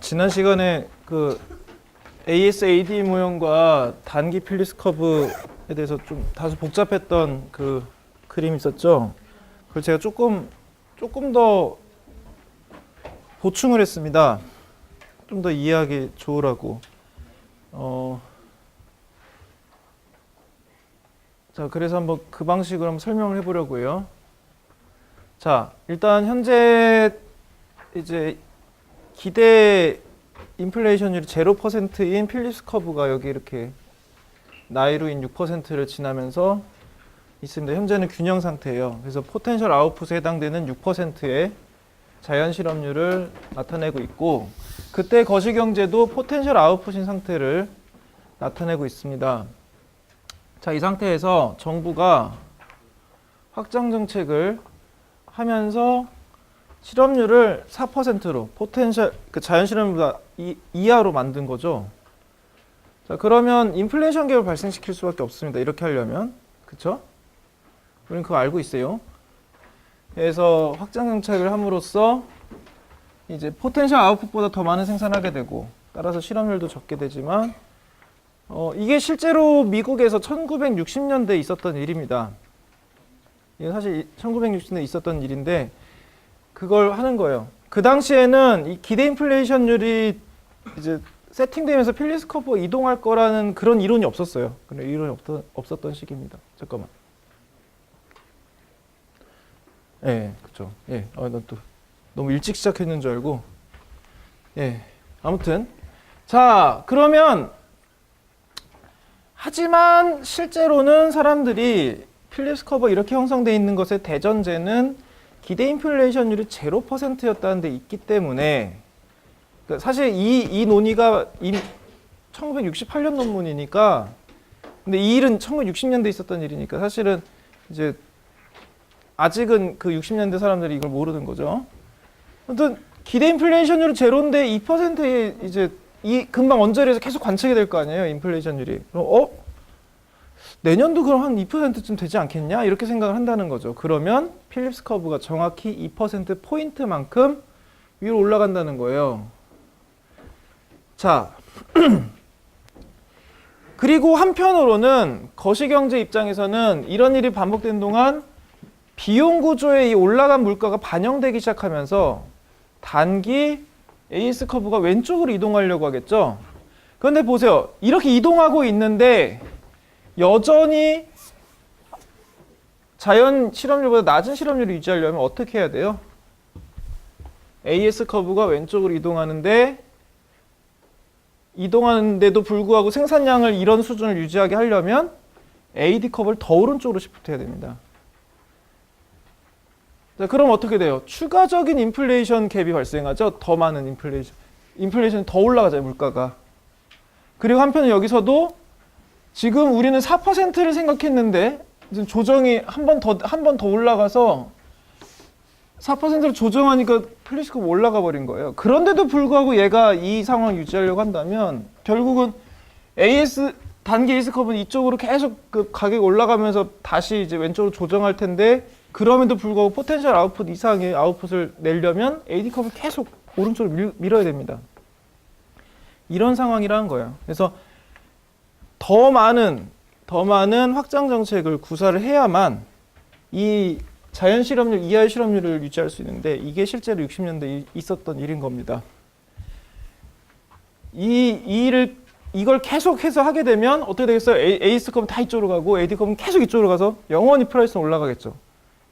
지난 시간에 그 ASAD 모형과 단기 필립스 커브에 대해서 좀 다소 복잡했던 그 그림이 있었죠. 그걸 제가 조금 더 보충을 했습니다. 좀 더 이해하기 좋으라고. 자, 그래서 한번 그 방식으로 한번 설명을 해보려고요. 자, 일단 현재 이제 기대 인플레이션율이 0%인 필립스 커브가 여기 이렇게 나이루인 6%를 지나면서 있습니다. 현재는 균형 상태예요. 그래서 포텐셜 아웃풋에 해당되는 6%의 자연 실업률을 나타내고 있고, 그때 거시경제도 포텐셜 아웃풋인 상태를 나타내고 있습니다. 자, 이 상태에서 정부가 확장 정책을 하면서 실업률을 4%로 포텐셜 그 자연 실업률보다 이하로 만든 거죠. 자, 그러면 인플레이션 갭을 발생시킬 수밖에 없습니다. 이렇게 하려면. 그쵸? 우리는 그거 알고 있어요. 그래서 확장 정책을 함으로써 이제 포텐셜 아웃풋보다 더 많은 생산하게 되고, 따라서 실업률도 적게 되지만, 이게 실제로 미국에서 1960년대에 있었던 일입니다. 이게 사실 1960년대에 있었던 일인데, 그걸 하는 거예요. 그 당시에는 이 기대 인플레이션율이 이제 세팅되면서 필립스 커브가 이동할 거라는 그런 이론이 없었어요. 그런 이론이 없었던 시기입니다. 잠깐만. 예, 그쵸. 예, 나 또 너무 일찍 시작했는 줄 알고. 예, 아무튼. 자, 그러면, 하지만 실제로는 사람들이 필립스 커브가 이렇게 형성되어 있는 것의 대전제는 기대 인플레이션율이 0%였다는 데 있기 때문에, 그러니까 사실 이 논의가 1968년 논문이니까, 근데 이 일은 1960년대에 있었던 일이니까 사실은 이제 아직은 그 60년대 사람들이 이걸 모르는 거죠. 아무튼 기대 인플레이션율이 제로인데 2%에 이제 이 금방 언저리에서 계속 관측이 될 거 아니에요, 인플레이션율이. 그럼 내년도 그럼 한 2%쯤 되지 않겠냐? 이렇게 생각을 한다는 거죠. 그러면 필립스 커브가 정확히 2% 포인트만큼 위로 올라간다는 거예요. 자, 그리고 한편으로는 거시경제 입장에서는 이런 일이 반복된 동안 비용 구조에 이 올라간 물가가 반영되기 시작하면서 단기 AS 커브가 왼쪽으로 이동하려고 하겠죠. 그런데 보세요. 이렇게 이동하고 있는데 여전히 자연 실업률보다 낮은 실업률을 유지하려면 어떻게 해야 돼요? AS 커브가 왼쪽으로 이동하는데도 불구하고 생산량을 이런 수준을 유지하게 하려면 AD 커브를 더 오른쪽으로 시프트해야 됩니다. 자, 그럼 어떻게 돼요? 추가적인 인플레이션 갭이 발생하죠. 더 많은 인플레이션이 더 올라가잖아요, 물가가. 그리고 한편 여기서도 지금 우리는 4%를 생각했는데 조정이 한 번 더 올라가서 4%로 조정하니까 필립스 커브 올라가 버린 거예요. 그런데도 불구하고 얘가 이 상황을 유지하려고 한다면 결국은 단기 AS 커브는 이쪽으로 계속 그 가격이 올라가면서 다시 이제 왼쪽으로 조정할 텐데, 그럼에도 불구하고 포텐셜 아웃풋 이상의 아웃풋을 내려면 AD 커브를 계속 오른쪽으로 밀어야 됩니다. 이런 상황이라는 거예요. 그래서 더 많은 확장 정책을 구사를 해야만 이 자연 실업률 이하의 실업률을 유지할 수 있는데, 이게 실제로 60년대에 있었던 일인 겁니다. 이걸 계속해서 하게 되면 어떻게 되겠어요? AS 컵은 다 이쪽으로 가고 AD 컵은 계속 이쪽으로 가서 영원히 프라이스는 올라가겠죠.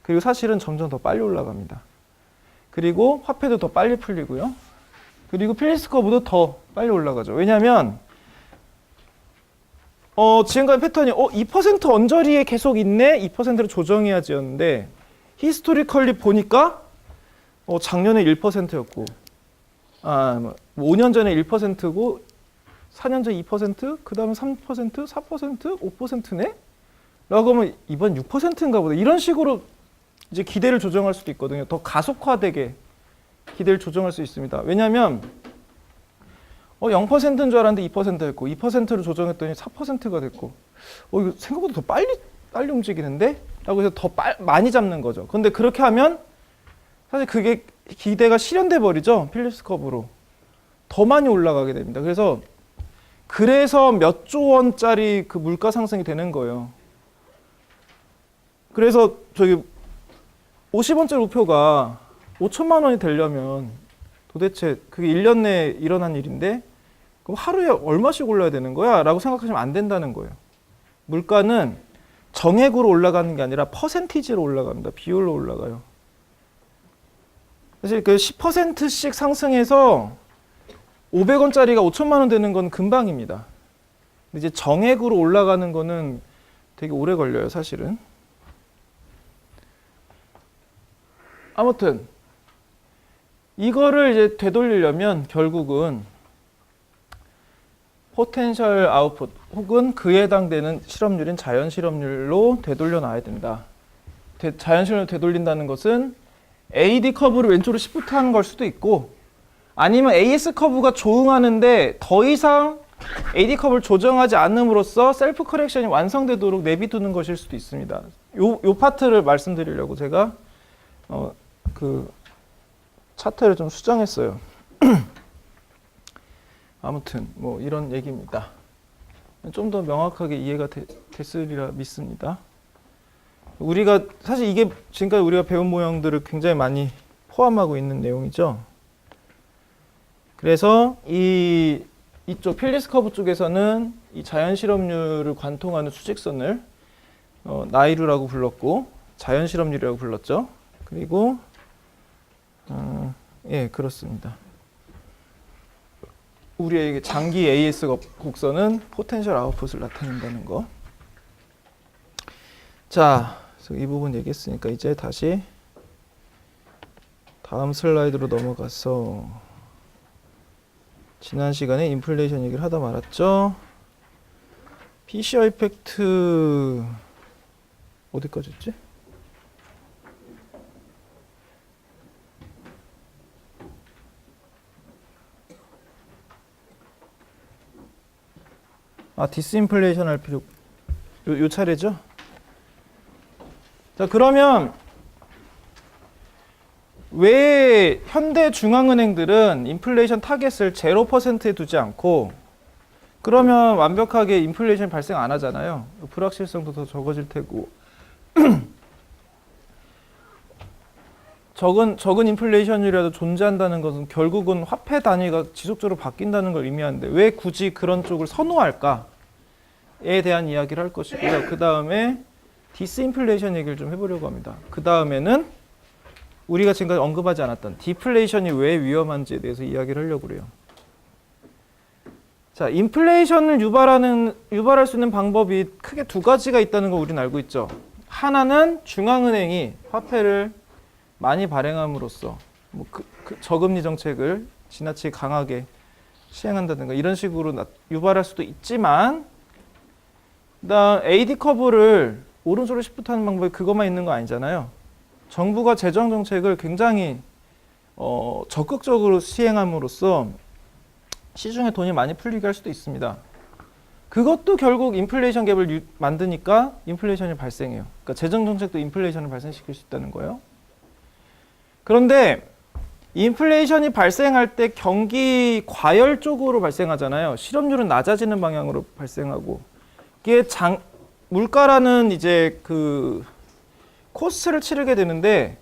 그리고 사실은 점점 더 빨리 올라갑니다. 그리고 화폐도 더 빨리 풀리고요. 그리고 필립스 커브도 더 빨리 올라가죠. 왜냐하면 지금까지 패턴이 2% 언저리에 계속 있네? 2%로 조정해야지였는데, 히스토리컬리 보니까 작년에 1%였고 5년 전에 1%고 4년 전에 2%, 그 다음에 3%, 4%, 5%네? 라고 하면 이번 6%인가 보다. 이런 식으로 이제 기대를 조정할 수도 있거든요. 더 가속화되게 기대를 조정할 수 있습니다. 왜냐하면 0%인 줄 알았는데 2%였고 2%로 조정했더니 4%가 됐고 이거 생각보다 더 빨리 움직이는데? 라고 해서 더 많이 잡는 거죠. 근데 그렇게 하면 사실 그게 기대가 실현돼 버리죠. 필립스 커브로. 더 많이 올라가게 됩니다. 그래서 몇 조 원짜리 그 물가 상승이 되는 거예요. 그래서 저기 50원짜리 우표가 5천만 원이 되려면 도대체 그게 1년 내에 일어난 일인데 그럼 하루에 얼마씩 올라야 되는 거야? 라고 생각하시면 안 된다는 거예요. 물가는 정액으로 올라가는 게 아니라 퍼센티지로 올라갑니다. 비율로 올라가요. 사실 그 10%씩 상승해서 500원짜리가 5천만 원 되는 건 금방입니다. 근데 이제 정액으로 올라가는 거는 되게 오래 걸려요, 사실은. 아무튼 이거를 이제 되돌리려면 결국은 포텐셜 아웃풋 혹은 그에 해당되는 실업률인 자연 실업률로 되돌려 놔야 된다. 자연 실업률로 되돌린다는 것은 AD 커브를 왼쪽으로 시프트 하는 걸 수도 있고 아니면 AS 커브가 조응하는데 더 이상 AD 커브를 조정하지 않음으로써 셀프 커렉션이 완성되도록 내비두는 것일 수도 있습니다. 요 파트를 말씀드리려고 제가 그 차트를 좀 수정했어요. 아무튼 뭐 이런 얘기입니다. 좀 더 명확하게 이해가 됐으리라 믿습니다. 우리가 사실 이게 지금까지 우리가 배운 모형들을 굉장히 많이 포함하고 있는 내용이죠. 그래서 이쪽 필리스 커브 쪽에서는 이 자연 실업률을 관통하는 수직선을 나이루라고 불렀고 자연 실업률이라고 불렀죠. 그리고 예, 그렇습니다. 우리의 장기 AS 곡선은 포텐셜 아웃풋을 나타낸다는 거. 자, 그래서 이 부분 얘기했으니까 이제 다시 다음 슬라이드로 넘어가서 지난 시간에 인플레이션 얘기를 하다 말았죠. 피셔 이펙트 어디까지 했지? 디스인플레이션 할 필요 요 차례죠? 자, 그러면 왜 현대 중앙은행들은 인플레이션 타겟을 0%에 두지 않고 그러면 완벽하게 인플레이션 발생 안 하잖아요. 불확실성도 더 적어질 테고 적은 인플레이션이라도 존재한다는 것은 결국은 화폐 단위가 지속적으로 바뀐다는 걸 의미하는데 왜 굳이 그런 쪽을 선호할까에 대한 이야기를 할 것이고요. 그 다음에 디스인플레이션 얘기를 좀 해보려고 합니다. 그 다음에는 우리가 지금까지 언급하지 않았던 디플레이션이 왜 위험한지에 대해서 이야기를 하려고 그래요. 자, 인플레이션을 유발할 수 있는 방법이 크게 두 가지가 있다는 거 우리는 알고 있죠. 하나는 중앙은행이 화폐를 많이 발행함으로써 뭐 저금리 정책을 지나치게 강하게 시행한다든가 이런 식으로 유발할 수도 있지만 그다음 AD 커브를 오른쪽으로 시프트하는 방법이 그것만 있는 거 아니잖아요. 정부가 재정 정책을 굉장히 적극적으로 시행함으로써 시중에 돈이 많이 풀리게 할 수도 있습니다. 그것도 결국 인플레이션 갭을 만드니까 인플레이션이 발생해요. 그러니까 재정 정책도 인플레이션을 발생시킬 수 있다는 거예요. 그런데 인플레이션이 발생할 때 경기 과열 쪽으로 발생하잖아요. 실업률은 낮아지는 방향으로 발생하고 이게 물가라는 이제 그 코스트를 치르게 되는데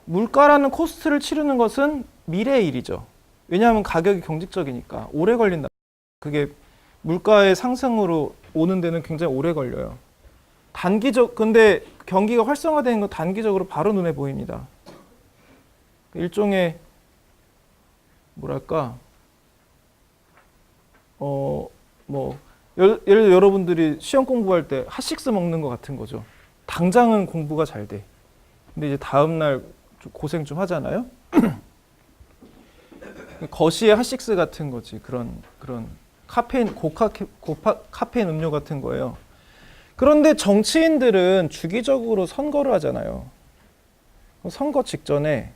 물가라는 코스트를 치르는 것은 미래의 일이죠. 왜냐하면 가격이 경직적이니까 오래 걸린다. 그게 물가의 상승으로 오는 데는 굉장히 오래 걸려요. 근데 경기가 활성화되는 건 단기적으로 바로 눈에 보입니다. 일종의 뭐랄까 예를 들어 여러분들이 시험 공부할 때 핫식스 먹는 것 같은 거죠. 당장은 공부가 잘 돼. 근데 이제 다음 날 고생 좀 하잖아요. 거시의 핫식스 같은 거지. 그런 카페인 카페인 음료 같은 거예요. 그런데 정치인들은 주기적으로 선거를 하잖아요. 선거 직전에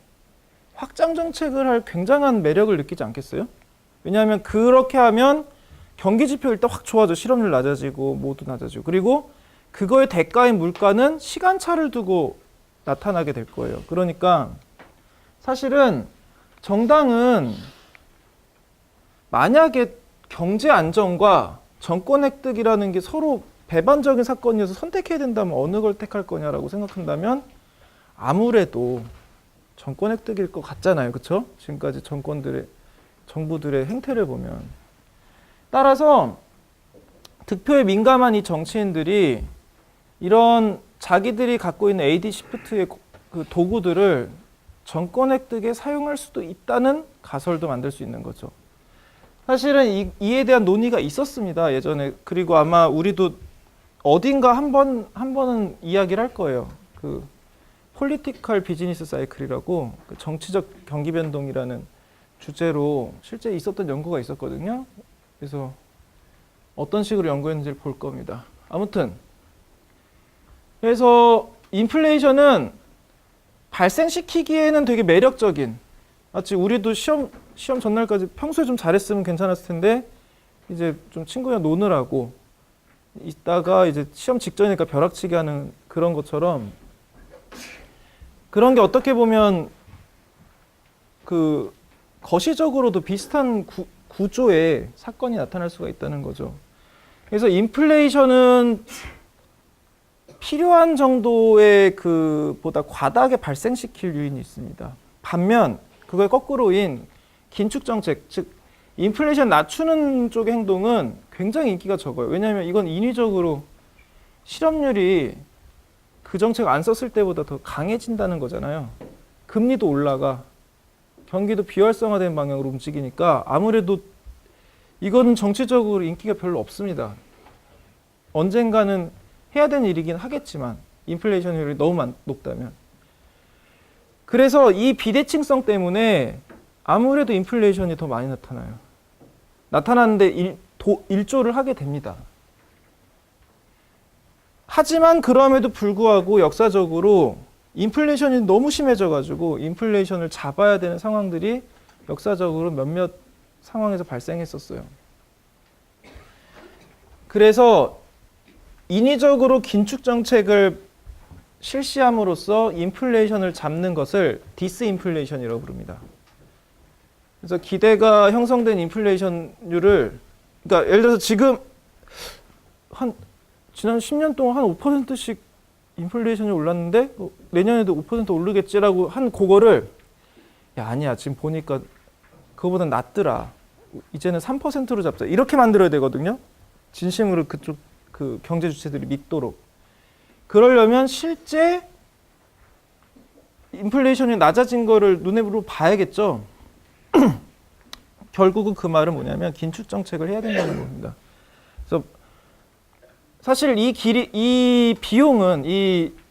확장 정책을 할 굉장한 매력을 느끼지 않겠어요? 왜냐하면 그렇게 하면 경기 지표 일단 확 좋아져. 실업률 낮아지고 모두 낮아지고. 그리고 그거의 대가인 물가는 시간차를 두고 나타나게 될 거예요. 그러니까 사실은 정당은 만약에 경제 안정과 정권 획득이라는 게 서로 배반적인 사건이어서 선택해야 된다면 어느 걸 택할 거냐라고 생각한다면 아무래도 정권 획득일 것 같잖아요. 그렇죠? 지금까지 정부들의 행태를 보면. 따라서 득표에 민감한 이 정치인들이 이런 자기들이 갖고 있는 AD 시프트의 그 도구들을 정권 획득에 사용할 수도 있다는 가설도 만들 수 있는 거죠. 사실은 이에 대한 논의가 있었습니다. 예전에. 그리고 아마 우리도 어딘가 한 번은 이야기를 할 거예요. 그 폴리티컬 비즈니스 사이클이라고 그 정치적 경기 변동이라는 주제로 실제 있었던 연구가 있었거든요. 그래서 어떤 식으로 연구했는지를 볼 겁니다. 아무튼 그래서 인플레이션은 발생시키기에는 되게 매력적인, 마치 우리도 시험 전날까지 평소에 좀 잘했으면 괜찮았을 텐데 이제 좀 친구랑 노느라고 있다가 이제 시험 직전이니까 벼락치기 하는 그런 것처럼, 그런 게 어떻게 보면 그 거시적으로도 비슷한 구조의 사건이 나타날 수가 있다는 거죠. 그래서 인플레이션은 필요한 정도의 보다 과다하게 발생시킬 요인이 있습니다. 반면 그거의 거꾸로인 긴축 정책, 즉 인플레이션 낮추는 쪽의 행동은 굉장히 인기가 적어요. 왜냐하면 이건 인위적으로 실업률이 그 정책 안 썼을 때보다 더 강해진다는 거잖아요. 금리도 올라가, 경기도 비활성화된 방향으로 움직이니까 아무래도 이거는 정치적으로 인기가 별로 없습니다. 언젠가는 해야 되는 일이긴 하겠지만 인플레이션율이 너무 높다면. 그래서 이 비대칭성 때문에 아무래도 인플레이션이 더 많이 나타나요. 나타나는데 일조를 하게 됩니다. 하지만 그럼에도 불구하고 역사적으로 인플레이션이 너무 심해져가지고 인플레이션을 잡아야 되는 상황들이 역사적으로 몇몇 상황에서 발생했었어요. 그래서 인위적으로 긴축 정책을 실시함으로써 인플레이션을 잡는 것을 디스인플레이션이라고 부릅니다. 그래서 기대가 형성된 인플레이션율을, 그러니까 예를 들어서 지금 지난 10년 동안 한 5%씩 인플레이션이 올랐는데 내년에도 5% 오르겠지라고 한 그거를, 야 아니야 지금 보니까 그거보다 낮더라, 이제는 3%로 잡자, 이렇게 만들어야 되거든요. 진심으로 그쪽 그 경제 주체들이 믿도록. 그러려면 실제 인플레이션이 낮아진 거를 눈에 봐야겠죠. 결국은 그 말은 뭐냐면 긴축 정책을 해야 된다는 겁니다. 그래서 사실 이 비용은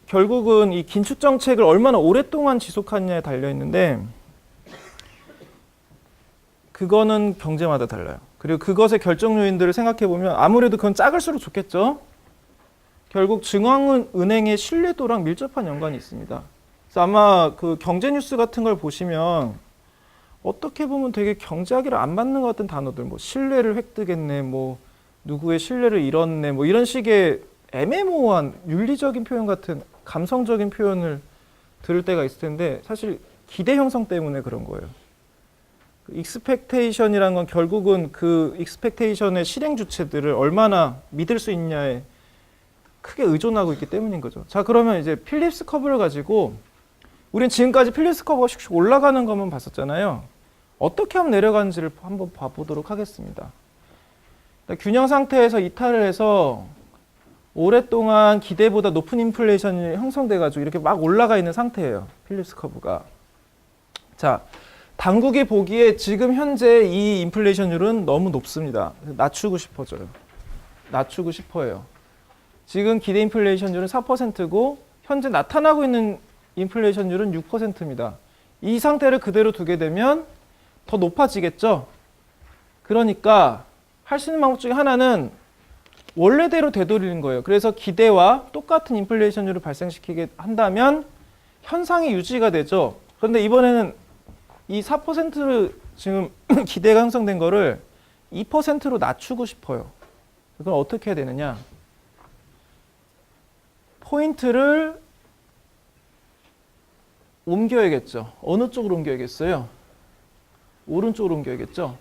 결국은 이 긴축 정책을 얼마나 오랫동안 지속하느냐에 달려 있는데, 그거는 경제마다 달라요. 그리고 그것의 결정 요인들을 생각해 보면 아무래도 그건 작을수록 좋겠죠. 결국 중앙은행의 신뢰도랑 밀접한 연관이 있습니다. 그래서 아마 그 경제 뉴스 같은 걸 보시면 어떻게 보면 되게 경제학이랑 안 맞는 것 같은 단어들, 뭐 신뢰를 획득했네, 뭐 누구의 신뢰를 잃었네, 뭐 이런 식의 애매모호한 윤리적인 표현 같은 감성적인 표현을 들을 때가 있을 텐데, 사실 기대 형성 때문에 그런 거예요. 익스펙테이션이라는 건 결국은 그 익스펙테이션의 실행 주체들을 얼마나 믿을 수 있냐에 크게 의존하고 있기 때문인 거죠. 자, 그러면 이제 필립스 커브를 가지고, 우린 지금까지 필립스 커브가 슉슉 올라가는 것만 봤었잖아요. 어떻게 하면 내려가는지를 한번 봐보도록 하겠습니다. 균형 상태에서 이탈을 해서 오랫동안 기대보다 높은 인플레이션이 형성돼가지고 이렇게 막 올라가 있는 상태예요. 필립스 커브가. 자, 당국이 보기에 지금 현재 이 인플레이션율은 너무 높습니다. 낮추고 싶어져요. 낮추고 싶어요. 지금 기대 인플레이션율은 4%고 현재 나타나고 있는 인플레이션율은 6%입니다. 이 상태를 그대로 두게 되면 더 높아지겠죠. 그러니까 할 수 있는 방법 중에 하나는 원래대로 되돌리는 거예요. 그래서 기대와 똑같은 인플레이션율을 발생시키게 한다면 현상이 유지가 되죠. 그런데 이번에는 이 4%를 지금 기대가 형성된 거를 2%로 낮추고 싶어요. 그럼 어떻게 해야 되느냐? 포인트를 옮겨야겠죠. 어느 쪽으로 옮겨야겠어요? 오른쪽으로 옮겨야겠죠.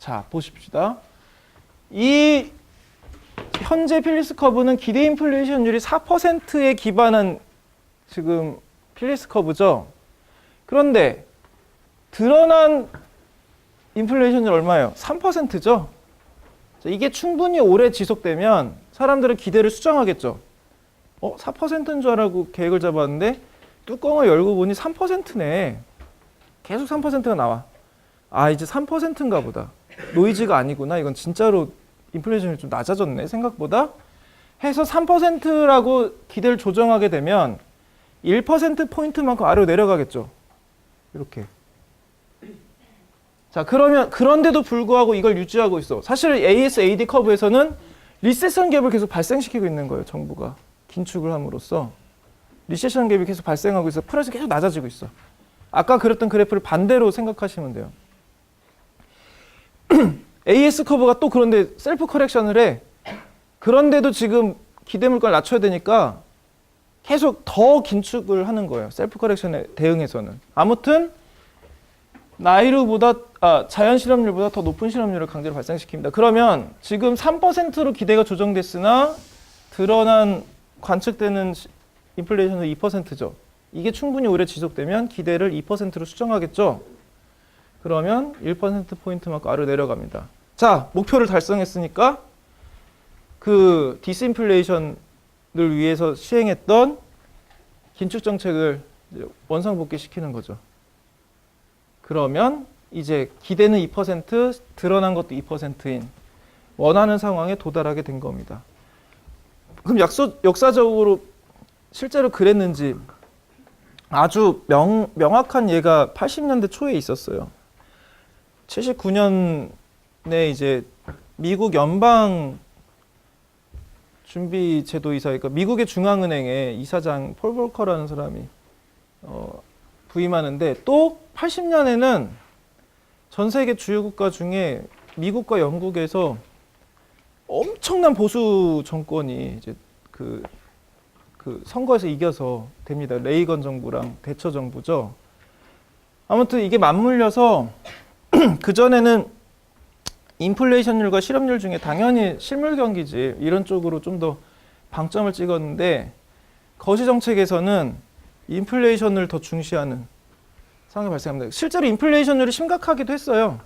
자, 보십시다. 이 현재 필리스 커브는 기대 인플레이션율이 4%에 기반한 지금 필리스 커브죠. 그런데 드러난 인플레이션율 얼마예요? 3%죠. 이게 충분히 오래 지속되면 사람들은 기대를 수정하겠죠. 4%인 줄 알고 계획을 잡았는데 뚜껑을 열고 보니 3%네. 계속 3%가 나와. 아, 이제 3%인가 보다. 노이즈가 아니구나. 이건 진짜로 인플레이션이 좀 낮아졌네, 생각보다. 해서 3%라고 기대를 조정하게 되면 1%포인트만큼 아래로 내려가겠죠. 이렇게. 자, 그런데도 불구하고 이걸 유지하고 있어. 사실 AS/AD 커브에서는 리세션 갭을 계속 발생시키고 있는 거예요, 정부가. 긴축을 함으로써. 리세션 갭이 계속 발생하고 있어. 프라이스 계속 낮아지고 있어. 아까 그렸던 그래프를 반대로 생각하시면 돼요. AS 커브가 또 그런데 셀프 커렉션을 해. 그런데도 지금 기대 물가를 낮춰야 되니까 계속 더 긴축을 하는 거예요. 셀프 커렉션에 대응해서는. 아무튼 자연 실업률보다 더 높은 실업률을 강제로 발생시킵니다. 그러면 지금 3%로 기대가 조정됐으나 드러난 관측되는 인플레이션은 2%죠. 이게 충분히 오래 지속되면 기대를 2%로 수정하겠죠. 그러면 1%포인트만큼 아래로 내려갑니다. 자, 목표를 달성했으니까 그 디스인플레이션을 위해서 시행했던 긴축 정책을 원상복귀 시키는 거죠. 그러면 이제 기대는 2%, 드러난 것도 2%인 원하는 상황에 도달하게 된 겁니다. 그럼 역사적으로 실제로 그랬는지 아주 명확한 예가 80년대 초에 있었어요. 79년에 이제 미국 연방 준비 제도 이사, 그러니까 미국의 중앙은행의 이사장 폴 볼커라는 사람이 부임하는데, 또 80년에는 전 세계 주요 국가 중에 미국과 영국에서 엄청난 보수 정권이 이제 그 선거에서 이겨서 됩니다. 레이건 정부랑 대처 정부죠. 아무튼 이게 맞물려서 그전에는 인플레이션율과 실업률 중에 당연히 실물 경기지 이런 쪽으로 좀 더 방점을 찍었는데, 거시 정책에서는 인플레이션을 더 중시하는 상황이 발생합니다. 실제로 인플레이션율이 심각하기도 했어요.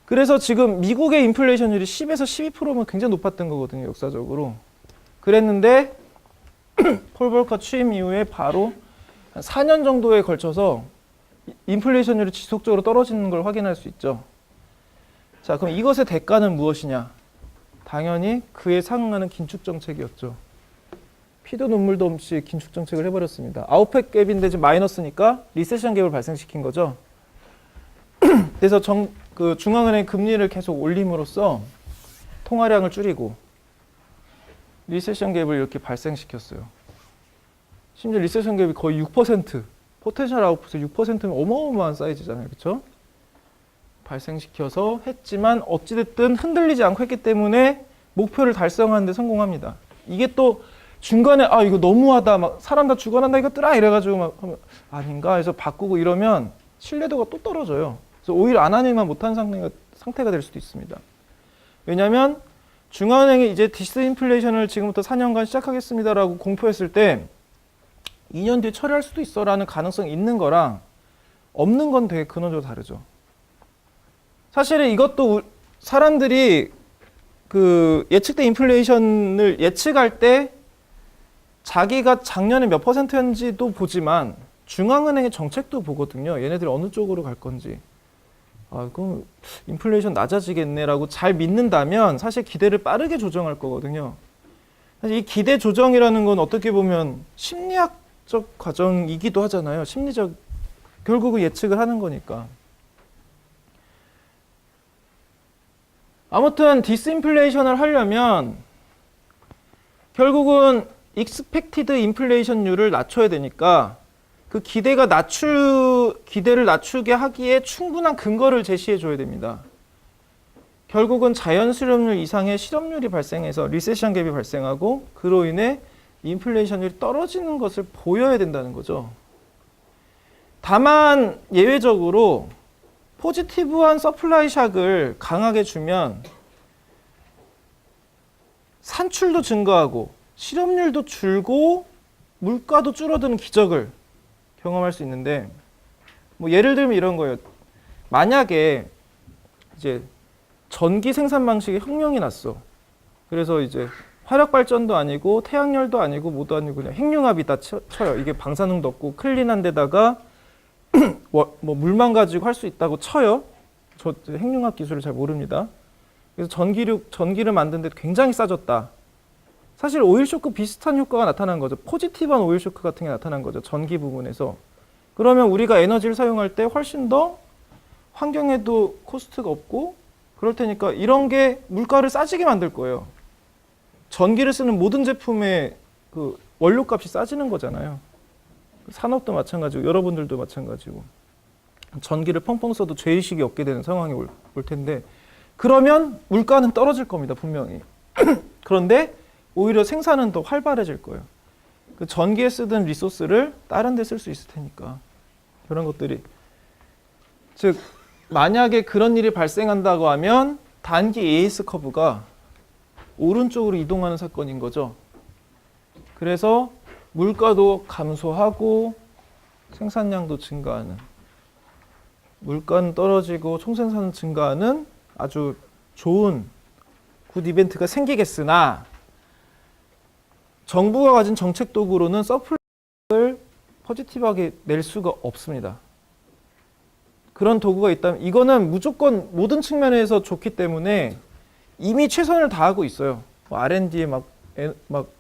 그래서 지금 미국의 인플레이션율이 10에서 12%면 굉장히 높았던 거거든요, 역사적으로. 그랬는데 폴 볼커 취임 이후에 바로 한 4년 정도에 걸쳐서 인플레이션율이 지속적으로 떨어지는 걸 확인할 수 있죠. 자, 그럼 이것의 대가는 무엇이냐? 당연히 그에 상응하는 긴축 정책이었죠. 피도 눈물도 없이 긴축 정책을 해버렸습니다. 아웃백 갭인데 지금 마이너스니까 리세션 갭을 발생시킨 거죠. 그래서 중앙은행 금리를 계속 올림으로써 통화량을 줄이고 리세션 갭을 이렇게 발생시켰어요. 심지어 리세션 갭이 거의 6%, 포텐셜 아웃풋의 6%면 어마어마한 사이즈잖아요, 그렇죠? 발생시켜서 했지만 어찌됐든 흔들리지 않고 했기 때문에 목표를 달성하는 데 성공합니다. 이게 또 중간에 이거 너무하다, 막 사람 다 죽어난다 이것들아 이래가지고 막 하면 아닌가 해서 바꾸고 이러면 신뢰도가 또 떨어져요. 그래서 오히려 안 하니만 못한 상태가 될 수도 있습니다. 왜냐하면 중앙은행이 이제 디스인플레이션을 지금부터 4년간 시작하겠습니다라고 공표했을 때 2년 뒤에 처리할 수도 있어라는 가능성이 있는 거랑 없는 건 되게 근원적으로 다르죠. 사실은 이것도 사람들이 그 예측된 인플레이션을 예측할 때 자기가 작년에 몇 %였는지도 보지만 중앙은행의 정책도 보거든요. 얘네들이 어느 쪽으로 갈 건지. 그럼 인플레이션 낮아지겠네라고 잘 믿는다면 사실 기대를 빠르게 조정할 거거든요. 사실 이 기대 조정이라는 건 어떻게 보면 심리학적 과정이기도 하잖아요. 결국은 예측을 하는 거니까. 아무튼 디스인플레이션을 하려면 결국은 익스펙티드 인플레이션율을 낮춰야 되니까 그 기대를 낮추게 하기에 충분한 근거를 제시해 줘야 됩니다. 결국은 자연 실업률 이상의 실업률이 발생해서 리세션 갭이 발생하고 그로 인해 인플레이션율이 떨어지는 것을 보여야 된다는 거죠. 다만 예외적으로 포지티브한 서플라이 샥을 강하게 주면 산출도 증가하고 실업률도 줄고 물가도 줄어드는 기적을 경험할 수 있는데, 뭐 예를 들면 이런 거예요. 만약에 이제 전기 생산 방식에 혁명이 났어. 그래서 이제 화력 발전도 아니고 태양열도 아니고 뭐도 아니고 그냥 핵융합이다 쳐요. 이게 방사능도 없고 클린한 데다가 뭐 물만 가지고 할 수 있다고 쳐요. 저 핵융합 기술을 잘 모릅니다. 그래서 전기를 만드는 데 굉장히 싸졌다. 사실 오일 쇼크 비슷한 효과가 나타난 거죠. 포지티브한 오일 쇼크 같은 게 나타난 거죠. 전기 부분에서. 그러면 우리가 에너지를 사용할 때 훨씬 더 환경에도 코스트가 없고 그럴 테니까 이런 게 물가를 싸지게 만들 거예요. 전기를 쓰는 모든 제품의 그 원료값이 싸지는 거잖아요. 산업도 마찬가지고 여러분들도 마찬가지고 전기를 펑펑 써도 죄의식이 없게 되는 상황이 올 텐데, 그러면 물가는 떨어질 겁니다. 분명히. 그런데 오히려 생산은 더 활발해질 거예요. 그 전기에 쓰던 리소스를 다른 데 쓸 수 있을 테니까. 그런 것들이. 즉 만약에 그런 일이 발생한다고 하면 단기 AS 커브가 오른쪽으로 이동하는 사건인 거죠. 그래서 물가도 감소하고 생산량도 증가하는, 물가는 떨어지고 총생산은 증가하는 아주 좋은 굿 이벤트가 생기겠으나, 정부가 가진 정책 도구로는 서플라이를 포지티브하게 낼 수가 없습니다. 그런 도구가 있다면 이거는 무조건 모든 측면에서 좋기 때문에 이미 최선을 다하고 있어요. 뭐 R&D에 막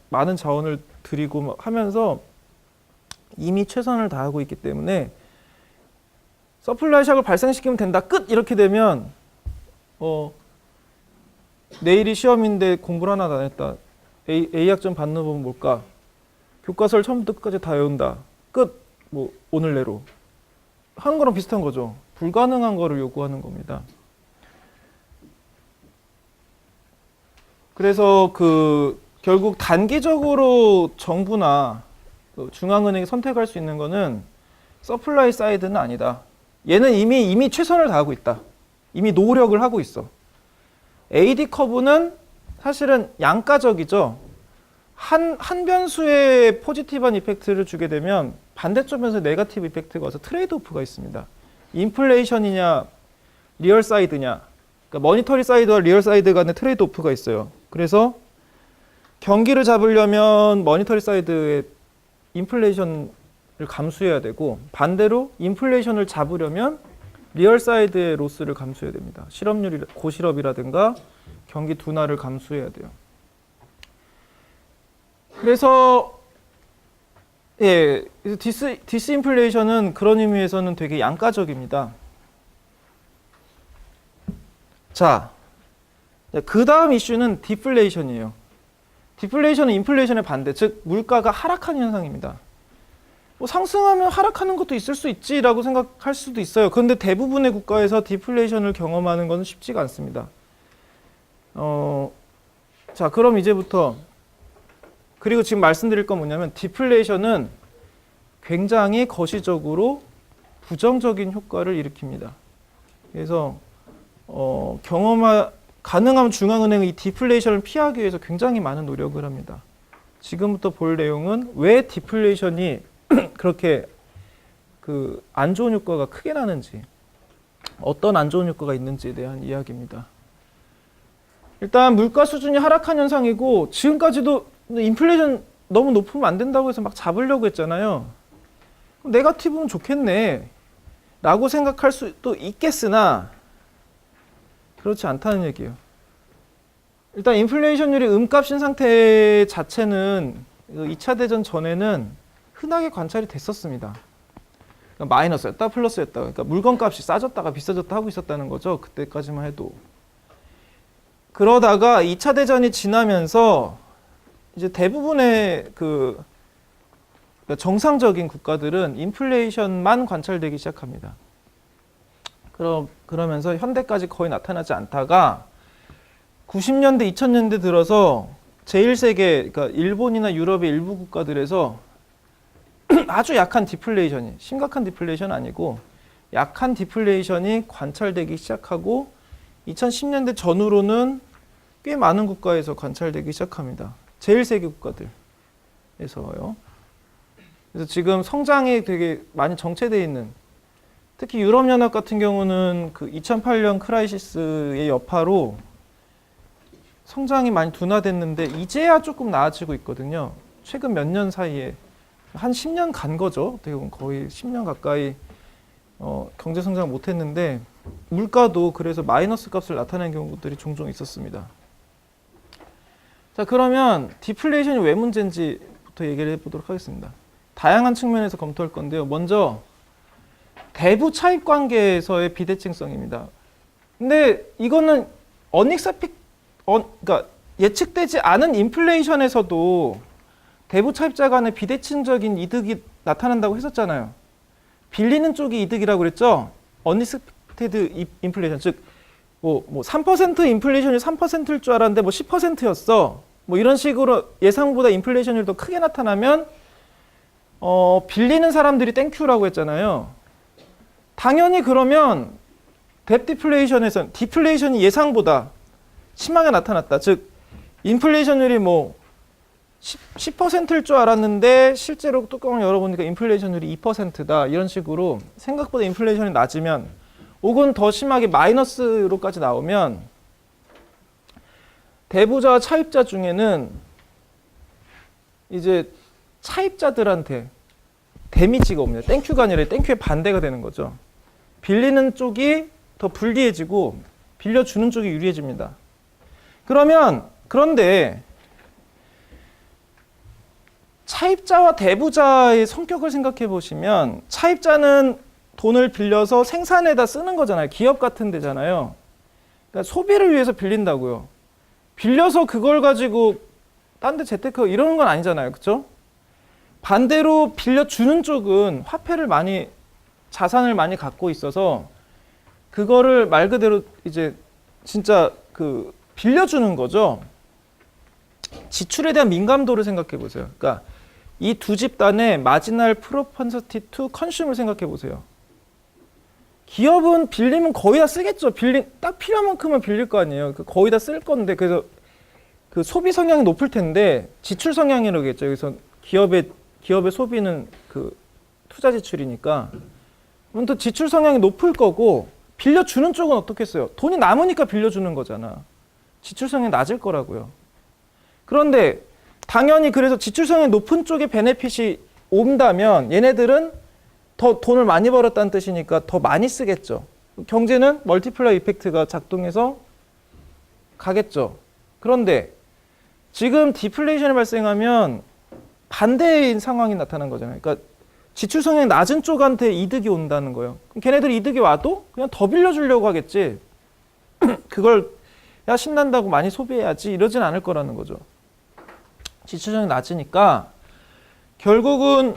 많은 자원을 들이고 막 하면서 이미 최선을 다하고 있기 때문에 서플라이 샥을 발생시키면 된다. 끝! 이렇게 되면 내일이 시험인데 공부를 하나도 안 했다. A학점 받는 법은 뭘까? 교과서를 처음부터 끝까지 다 외운다. 끝! 뭐 오늘 내로. 하는 거랑 비슷한 거죠. 불가능한 거를 요구하는 겁니다. 그래서 결국 단기적으로 정부나 중앙은행이 선택할 수 있는 거는 서플라이 사이드는 아니다. 얘는 이미 최선을 다하고 있다. 이미 노력을 하고 있어. AD 커브는 사실은 양가적이죠. 한 변수의 포지티브한 이펙트를 주게 되면 반대쪽 변수의 네거티브 이펙트가 와서 트레이드 오프가 있습니다. 인플레이션이냐 리얼 사이드냐, 그러니까 머니터리 사이드와 리얼 사이드 간의 트레이드 오프가 있어요. 그래서 경기를 잡으려면 머니터리 사이드의 인플레이션을 감수해야 되고, 반대로 인플레이션을 잡으려면 리얼 사이드의 로스를 감수해야 됩니다. 실업률이 고실업이라든가 경기 둔화를 감수해야 돼요. 그래서 디스인플레이션은 그런 의미에서는 되게 양가적입니다. 자, 그 다음 이슈는 디플레이션이에요. 디플레이션은 인플레이션의 반대, 즉 물가가 하락하는 현상입니다. 뭐 상승하면 하락하는 것도 있을 수 있지라고 생각할 수도 있어요. 그런데 대부분의 국가에서 디플레이션을 경험하는 것은 쉽지가 않습니다. 자, 그럼 이제부터, 그리고 지금 말씀드릴 건 뭐냐면 디플레이션은 굉장히 거시적으로 부정적인 효과를 일으킵니다. 그래서 가능하면 중앙은행은 이 디플레이션을 피하기 위해서 굉장히 많은 노력을 합니다. 지금부터 볼 내용은 왜 디플레이션이 그렇게 안 좋은 효과가 크게 나는지, 어떤 안 좋은 효과가 있는지에 대한 이야기입니다. 일단 물가 수준이 하락한 현상이고, 지금까지도 인플레이션 너무 높으면 안 된다고 해서 막 잡으려고 했잖아요. 네거티브면 좋겠네 라고 생각할 수도 있겠으나 그렇지 않다는 얘기예요. 일단 인플레이션율이 음값인 상태 자체는 2차 대전 전에는 흔하게 관찰이 됐었습니다. 그러니까 마이너스였다 플러스였다, 그러니까 물건값이 싸졌다가 비싸졌다 하고 있었다는 거죠. 그때까지만 해도. 그러다가 2차 대전이 지나면서 이제 대부분의 정상적인 국가들은 인플레이션만 관찰되기 시작합니다. 그러면서 현대까지 거의 나타나지 않다가 90년대, 2000년대 들어서 제1세계, 그러니까 일본이나 유럽의 일부 국가들에서 아주 약한 디플레이션이, 심각한 디플레이션 아니고 약한 디플레이션이 관찰되기 시작하고 2010년대 전후로는 꽤 많은 국가에서 관찰되기 시작합니다. 제일 세계 국가들에서요. 그래서 지금 성장이 되게 많이 정체되어 있는, 특히 유럽연합 같은 경우는 그 2008년 크라이시스의 여파로 성장이 많이 둔화됐는데 이제야 조금 나아지고 있거든요. 최근 몇 년 사이에 한 10년 간 거죠. 어떻게 보면 거의 10년 가까이 경제 성장 못했는데 물가도 그래서 마이너스 값을 나타내는 경우들이 종종 있었습니다. 자, 그러면 디플레이션이 왜 문제인지부터 얘기를 해보도록 하겠습니다. 다양한 측면에서 검토할 건데요. 먼저 대부 차입 관계에서의 비대칭성입니다. 근데 이거는 그러니까 예측되지 않은 인플레이션에서도 대부 차입자 간의 비대칭적인 이득이 나타난다고 했었잖아요. 빌리는 쪽이 이득이라고 그랬죠. 언익스펙티드 인플레이션, 즉 뭐 3% 인플레이션이 3%일 줄 알았는데 뭐 10%였어. 뭐 이런 식으로 예상보다 인플레이션이 더 크게 나타나면 빌리는 사람들이 땡큐라고 했잖아요. 당연히 그러면 뎁 디플레이션에선 디플레이션이 예상보다 심하게 나타났다. 즉 인플레이션율이 뭐 10%일 줄 알았는데 실제로 뚜껑을 열어보니까 인플레이션율이 2%다. 이런 식으로 생각보다 인플레이션이 낮으면 혹은 더 심하게 마이너스로까지 나오면 대부자와 차입자 중에는 이제 차입자들한테 데미지가 옵니다. 땡큐가 아니라 땡큐의 반대가 되는 거죠. 빌리는 쪽이 더 불리해지고 빌려주는 쪽이 유리해집니다. 그런데 차입자와 대부자의 성격을 생각해 보시면 차입자는 돈을 빌려서 생산에다 쓰는 거잖아요. 기업 같은 데잖아요. 그러니까 소비를 위해서 빌린다고요. 빌려서 그걸 가지고 딴 데 재테크 이러는 건 아니잖아요. 그렇죠? 반대로 빌려주는 쪽은 화폐를 많이 자산을 많이 갖고 있어서 그거를 말 그대로 이제 진짜 그 빌려주는 거죠. 지출에 대한 민감도를 생각해 보세요. 그러니까 이 두 집단의 마지널 프로펀서티 투 컨슘을 생각해 보세요. 기업은 빌리면 거의 다 쓰겠죠. 딱 필요한 만큼은 빌릴 거 아니에요. 거의 다 쓸 건데 그래서 그 소비 성향이 높을 텐데 지출 성향이라겠죠. 여기서 기업의 소비는 그 투자 지출이니까. 그럼 또 지출 성향이 높을 거고 빌려주는 쪽은 어떻겠어요? 돈이 남으니까 빌려주는 거잖아. 지출 성향이 낮을 거라고요. 그런데 당연히 그래서 지출 성향이 높은 쪽에 베네핏이 온다면 얘네들은 더 돈을 많이 벌었다는 뜻이니까 더 많이 쓰겠죠. 경제는 멀티플라이 이펙트가 작동해서 가겠죠. 그런데 지금 디플레이션이 발생하면 반대인 상황이 나타난 거잖아요. 그러니까 지출 성향이 낮은 쪽한테 이득이 온다는 거예요. 그럼 걔네들이 이득이 와도 그냥 더 빌려주려고 하겠지. 그걸 야 신난다고 많이 소비해야지 이러진 않을 거라는 거죠. 지출 성향이 낮으니까 결국은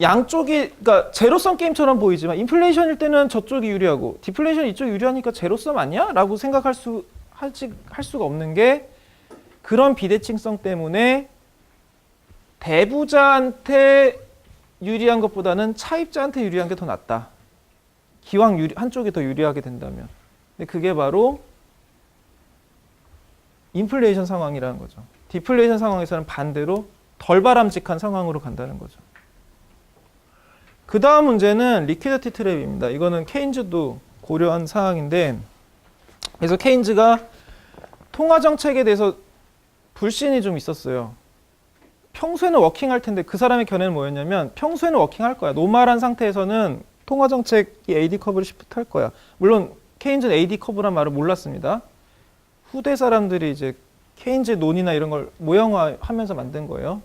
양쪽이 그러니까 제로섬 게임처럼 보이지만 인플레이션일 때는 저쪽이 유리하고 디플레이션 이쪽이 유리하니까 제로섬 아니야? 라고 생각할 수가 없는 게 그런 비대칭성 때문에 대부자한테 유리한 것보다는 차입자한테 유리한 게 더 낫다. 기왕 한쪽이 더 유리하게 된다면. 근데 그게 바로 인플레이션 상황이라는 거죠. 디플레이션 상황에서는 반대로 덜 바람직한 상황으로 간다는 거죠. 그 다음 문제는 리퀴디티 트랩입니다. 이거는 케인즈도 고려한 사항인데 그래서 케인즈가 통화정책에 대해서 불신이 좀 있었어요. 평소에는 워킹할 텐데 그 사람의 견해는 뭐였냐면 평소에는 워킹할 거야. 노멀한 상태에서는 통화정책이 AD 커브를 시프트할 거야. 물론 케인즈는 AD 커브란 말을 몰랐습니다. 후대 사람들이 이제 케인즈의 논의나 이런 걸 모형화하면서 만든 거예요.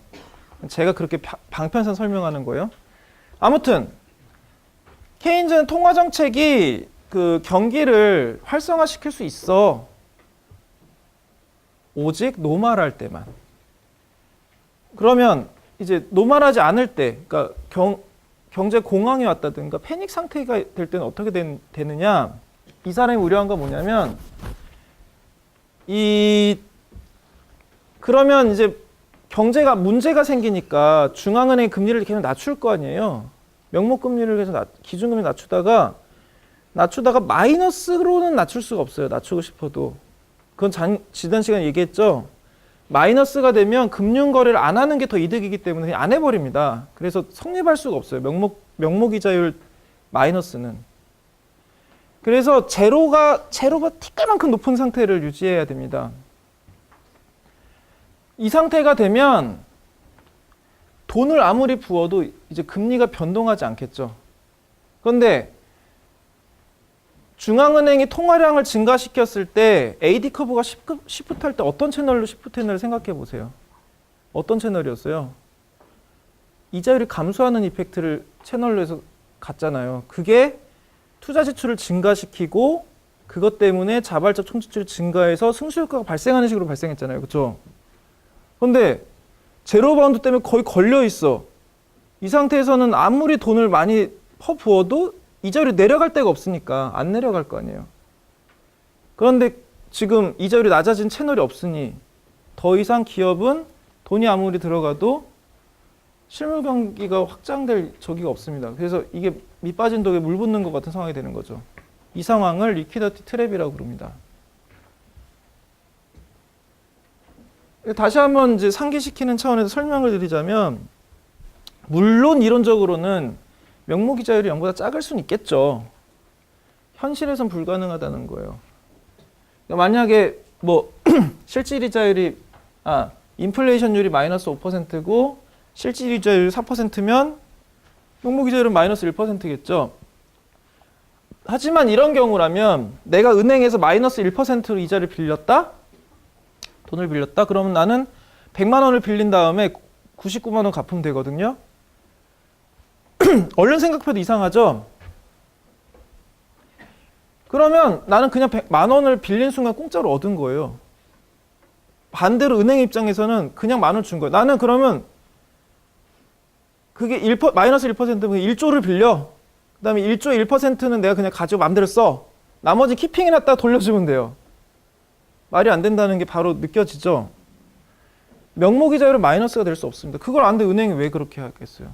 제가 그렇게 방편선 설명하는 거예요. 아무튼 케인즈는 통화정책이 그 경기를 활성화시킬 수 있어. 오직 노멀할 때만. 그러면 이제 노멀하지 않을 때, 그러니까 경제 공황이 왔다든가 패닉 상태가 될 때는 어떻게 되느냐? 이 사람이 우려한 건 뭐냐면 그러면 이제 경제가 문제가 생기니까 중앙은행 금리를 계속 낮출 거 아니에요. 명목금리를 해서 기준금리 낮추다가 마이너스로는 낮출 수가 없어요. 낮추고 싶어도. 그건 지난 시간에 얘기했죠. 마이너스가 되면 금융거래를 안 하는 게 더 이득이기 때문에 안 해버립니다. 그래서 성립할 수가 없어요. 명목이자율 마이너스는. 그래서 제로가 티끌만큼 높은 상태를 유지해야 됩니다. 이 상태가 되면 돈을 아무리 부어도 이제 금리가 변동하지 않겠죠. 그런데 중앙은행이 통화량을 증가시켰을 때 AD 커브가 시프트 할 때 어떤 채널로 시프트 했나를 생각해 보세요. 어떤 채널이었어요? 이자율이 감소하는 이펙트를 채널로 해서 갔잖아요. 그게 투자 지출을 증가시키고 그것 때문에 자발적 총지출이 증가해서 승수효과가 발생하는 식으로 발생했잖아요. 그렇죠? 그런데 제로 바운드 때문에 거의 걸려 있어. 이 상태에서는 아무리 돈을 많이 퍼부어도 이자율이 내려갈 데가 없으니까 안 내려갈 거 아니에요. 그런데 지금 이자율이 낮아진 채널이 없으니 더 이상 기업은 돈이 아무리 들어가도 실물 경기가 확장될 적이 없습니다. 그래서 이게 밑 빠진 독에 물 붓는 것 같은 상황이 되는 거죠. 이 상황을 리퀴디티 트랩이라고 부릅니다. 다시 한번 이제 상기시키는 차원에서 설명을 드리자면, 물론 이론적으로는 명목이자율이 0보다 작을 수는 있겠죠. 현실에선 불가능하다는 거예요. 만약에 뭐 실질이자율이 인플레이션율이 마이너스 5%고 실질이자율이 4%면 명목이자율은 마이너스 1%겠죠. 하지만 이런 경우라면 내가 은행에서 마이너스 1%로 이자를 빌렸다? 돈을 빌렸다? 그러면 나는 100만 원을 빌린 다음에 99만 원 갚으면 되거든요. 얼른 생각해도 이상하죠? 그러면 나는 그냥 100만 원을 빌린 순간 공짜로 얻은 거예요. 반대로 은행 입장에서는 그냥 만 원 준 거예요. 나는 그러면 그게 마이너스 1%면 1조를 빌려. 그 다음에 1조의 1%는 내가 그냥 가지고 맘대로 써. 나머지 키핑해놨다가 돌려주면 돼요. 말이 안 된다는 게 바로 느껴지죠? 명목이자율은 마이너스가 될 수 없습니다. 그걸 아는데 은행이 왜 그렇게 하겠어요?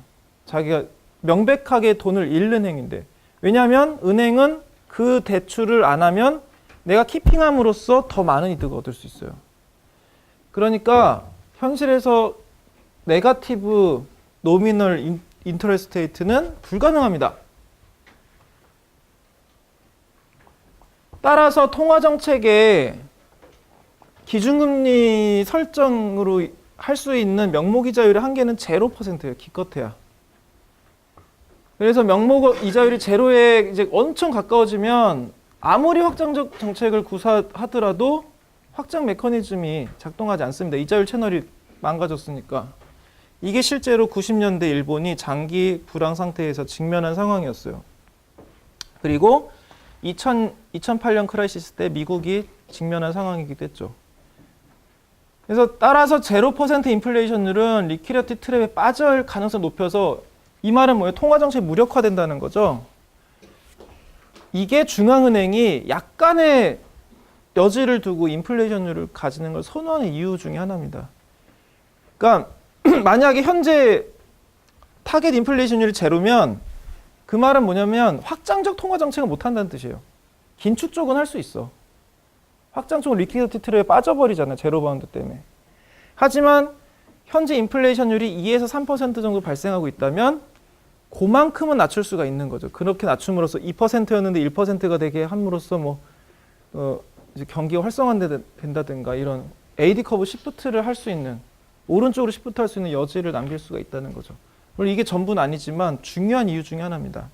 자기가 명백하게 돈을 잃는 행위인데. 왜냐하면 은행은 그 대출을 안 하면 내가 키핑함으로써 더 많은 이득을 얻을 수 있어요. 그러니까 현실에서 네거티브 노미널 인터레스트 레이트는 불가능합니다. 따라서 통화정책에 기준금리 설정으로 할 수 있는 명목이자율의 한계는 0%예요. 기껏해야. 그래서 명목이자율이 제로에 이제 엄청 가까워지면 아무리 확장적 정책을 구사하더라도 확장 메커니즘이 작동하지 않습니다. 이자율 채널이 망가졌으니까. 이게 실제로 90년대 일본이 장기 불황 상태에서 직면한 상황이었어요. 그리고 2008년 크라이시스 때 미국이 직면한 상황이기도 했죠. 그래서 따라서 0% 인플레이션율은 리퀴디티 트랩에 빠질 가능성을 높여서, 이 말은 뭐예요? 통화정책이 무력화된다는 거죠. 이게 중앙은행이 약간의 여지를 두고 인플레이션율을 가지는 걸 선호하는 이유 중에 하나입니다. 그러니까 만약에 현재 타겟 인플레이션율이 제로면 그 말은 뭐냐면 확장적 통화정책을 못한다는 뜻이에요. 긴축 쪽은 할 수 있어. 확장 쪽은 리퀴디티 트랩에 빠져버리잖아요. 제로 바운드 때문에. 하지만 현재 인플레이션율이 2에서 3% 정도 발생하고 있다면 그만큼은 낮출 수가 있는 거죠. 그렇게 낮춤으로써 2%였는데 1%가 되게 함으로써 이제 경기가 활성화된다든가 이런 AD 커브 시프트를 할 수 있는, 오른쪽으로 시프트 할 수 있는 여지를 남길 수가 있다는 거죠. 물론 이게 전부는 아니지만 중요한 이유 중에 하나입니다.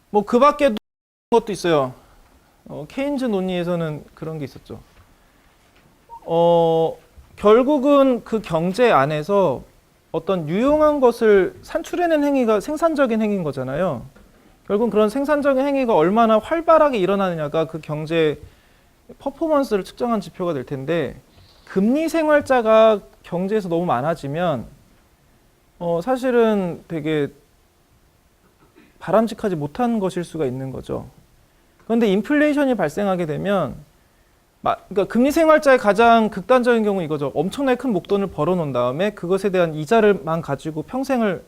뭐 그 밖에도 것도 있어요. 케인즈 논의에서는 그런 게 있었죠. 결국은 그 경제 안에서 어떤 유용한 것을 산출해낸 행위가 생산적인 행위인 거잖아요. 결국은 그런 생산적인 행위가 얼마나 활발하게 일어나느냐가 그 경제 퍼포먼스를 측정한 지표가 될 텐데, 금리 생활자가 경제에서 너무 많아지면 사실은 되게 바람직하지 못한 것일 수가 있는 거죠. 그런데 인플레이션이 발생하게 되면, 그러니까 금리 생활자의 가장 극단적인 경우 이거죠. 엄청나게 큰 목돈을 벌어놓은 다음에 그것에 대한 이자를만 가지고 평생을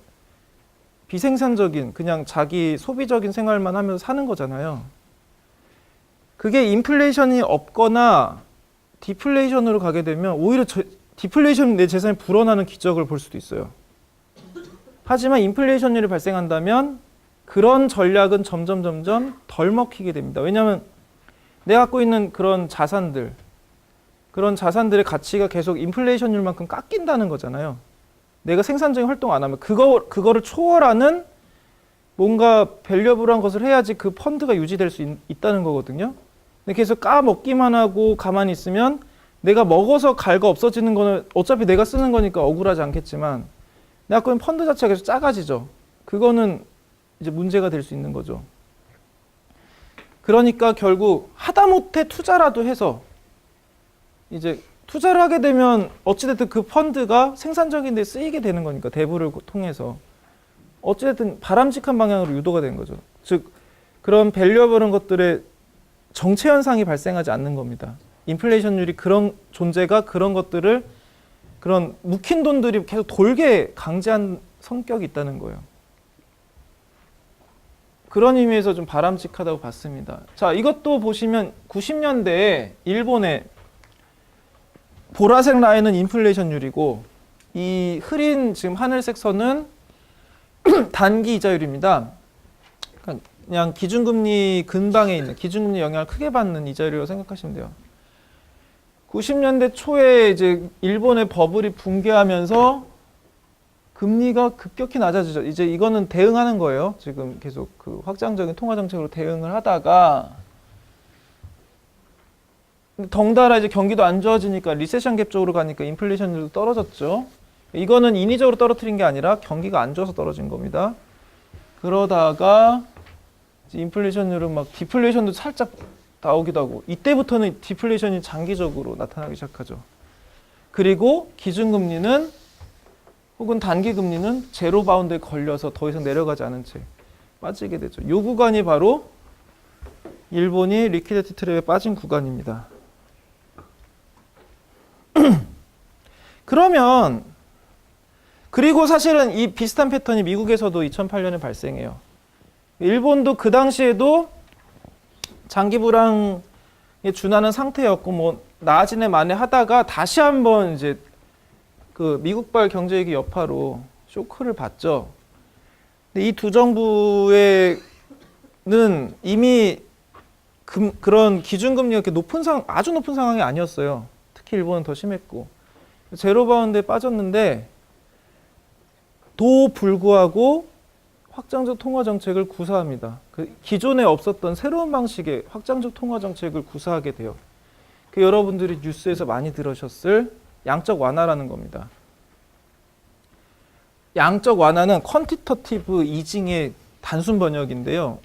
비생산적인 그냥 자기 소비적인 생활만 하면서 사는 거잖아요. 그게 인플레이션이 없거나 디플레이션으로 가게 되면 오히려 디플레이션 내 재산이 불어나는 기적을 볼 수도 있어요. 하지만 인플레이션율이 발생한다면 그런 전략은 점점 덜 먹히게 됩니다. 왜냐하면 내가 갖고 있는 그런 자산들의 가치가 계속 인플레이션율만큼 깎인다는 거잖아요. 내가 생산적인 활동 안 하면 그거를 초월하는 뭔가 밸류어블한 것을 해야지 그 펀드가 유지될 수 있다는 거거든요. 근데 계속 까먹기만 하고 가만히 있으면 내가 먹어서 갈가 없어지는 거는 어차피 내가 쓰는 거니까 억울하지 않겠지만 내가 갖고 있는 펀드 자체가 계속 작아지죠. 그거는 이제 문제가 될 수 있는 거죠. 그러니까 결국 하다못해 투자라도 해서 이제 투자를 하게 되면 어찌됐든 그 펀드가 생산적인 데 쓰이게 되는 거니까 대부를 통해서 어찌됐든 바람직한 방향으로 유도가 되는 거죠. 즉 그런 밸류어블한 것들의 정체 현상이 발생하지 않는 겁니다. 인플레이션율이 그런 존재가 그런 것들을 그런 묵힌 돈들이 계속 돌게 강제한 성격이 있다는 거예요. 그런 의미에서 좀 바람직하다고 봤습니다. 자, 이것도 보시면 90년대에 일본의 보라색 라인은 인플레이션율이고 이 흐린 지금 하늘색 선은 단기 이자율입니다. 그냥 기준금리 근방에 있는 기준금리 영향을 크게 받는 이자율이라고 생각하시면 돼요. 90년대 초에 이제 일본의 버블이 붕괴하면서 금리가 급격히 낮아지죠. 이제 이거는 대응하는 거예요. 지금 계속 그 확장적인 통화 정책으로 대응을 하다가 덩달아 이제 경기도 안 좋아지니까 리세션 갭 쪽으로 가니까 인플레이션율도 떨어졌죠. 이거는 인위적으로 떨어뜨린 게 아니라 경기가 안 좋아서 떨어진 겁니다. 그러다가 인플레이션율은 막 디플레이션도 살짝 나오기도 하고 이때부터는 디플레이션이 장기적으로 나타나기 시작하죠. 그리고 기준금리는 혹은 단기금리는 제로 바운드에 걸려서 더 이상 내려가지 않은 채 빠지게 되죠. 이 구간이 바로 일본이 리퀴디티 트랩에 빠진 구간입니다. 그러면 그리고 사실은 이 비슷한 패턴이 미국에서도 2008년에 발생해요. 일본도 그 당시에도 장기 불황에 준하는 상태였고 뭐 나아지네 마네 하다가 다시 한번 이제 그 미국발 경제위기 여파로 쇼크를 받죠. 근데 이 두 정부에는 이미 그런 기준금리가 이렇게 아주 높은 상황이 아니었어요. 특히 일본은 더 심했고 제로 바운드에 빠졌는데 도 불구하고 확장적 통화 정책을 구사합니다. 그 기존에 없었던 새로운 방식의 확장적 통화 정책을 구사하게 돼요. 그 여러분들이 뉴스에서 많이 들으셨을 양적 완화라는 겁니다. 양적 완화는 퀀티터티브 이징의 단순 번역인데요.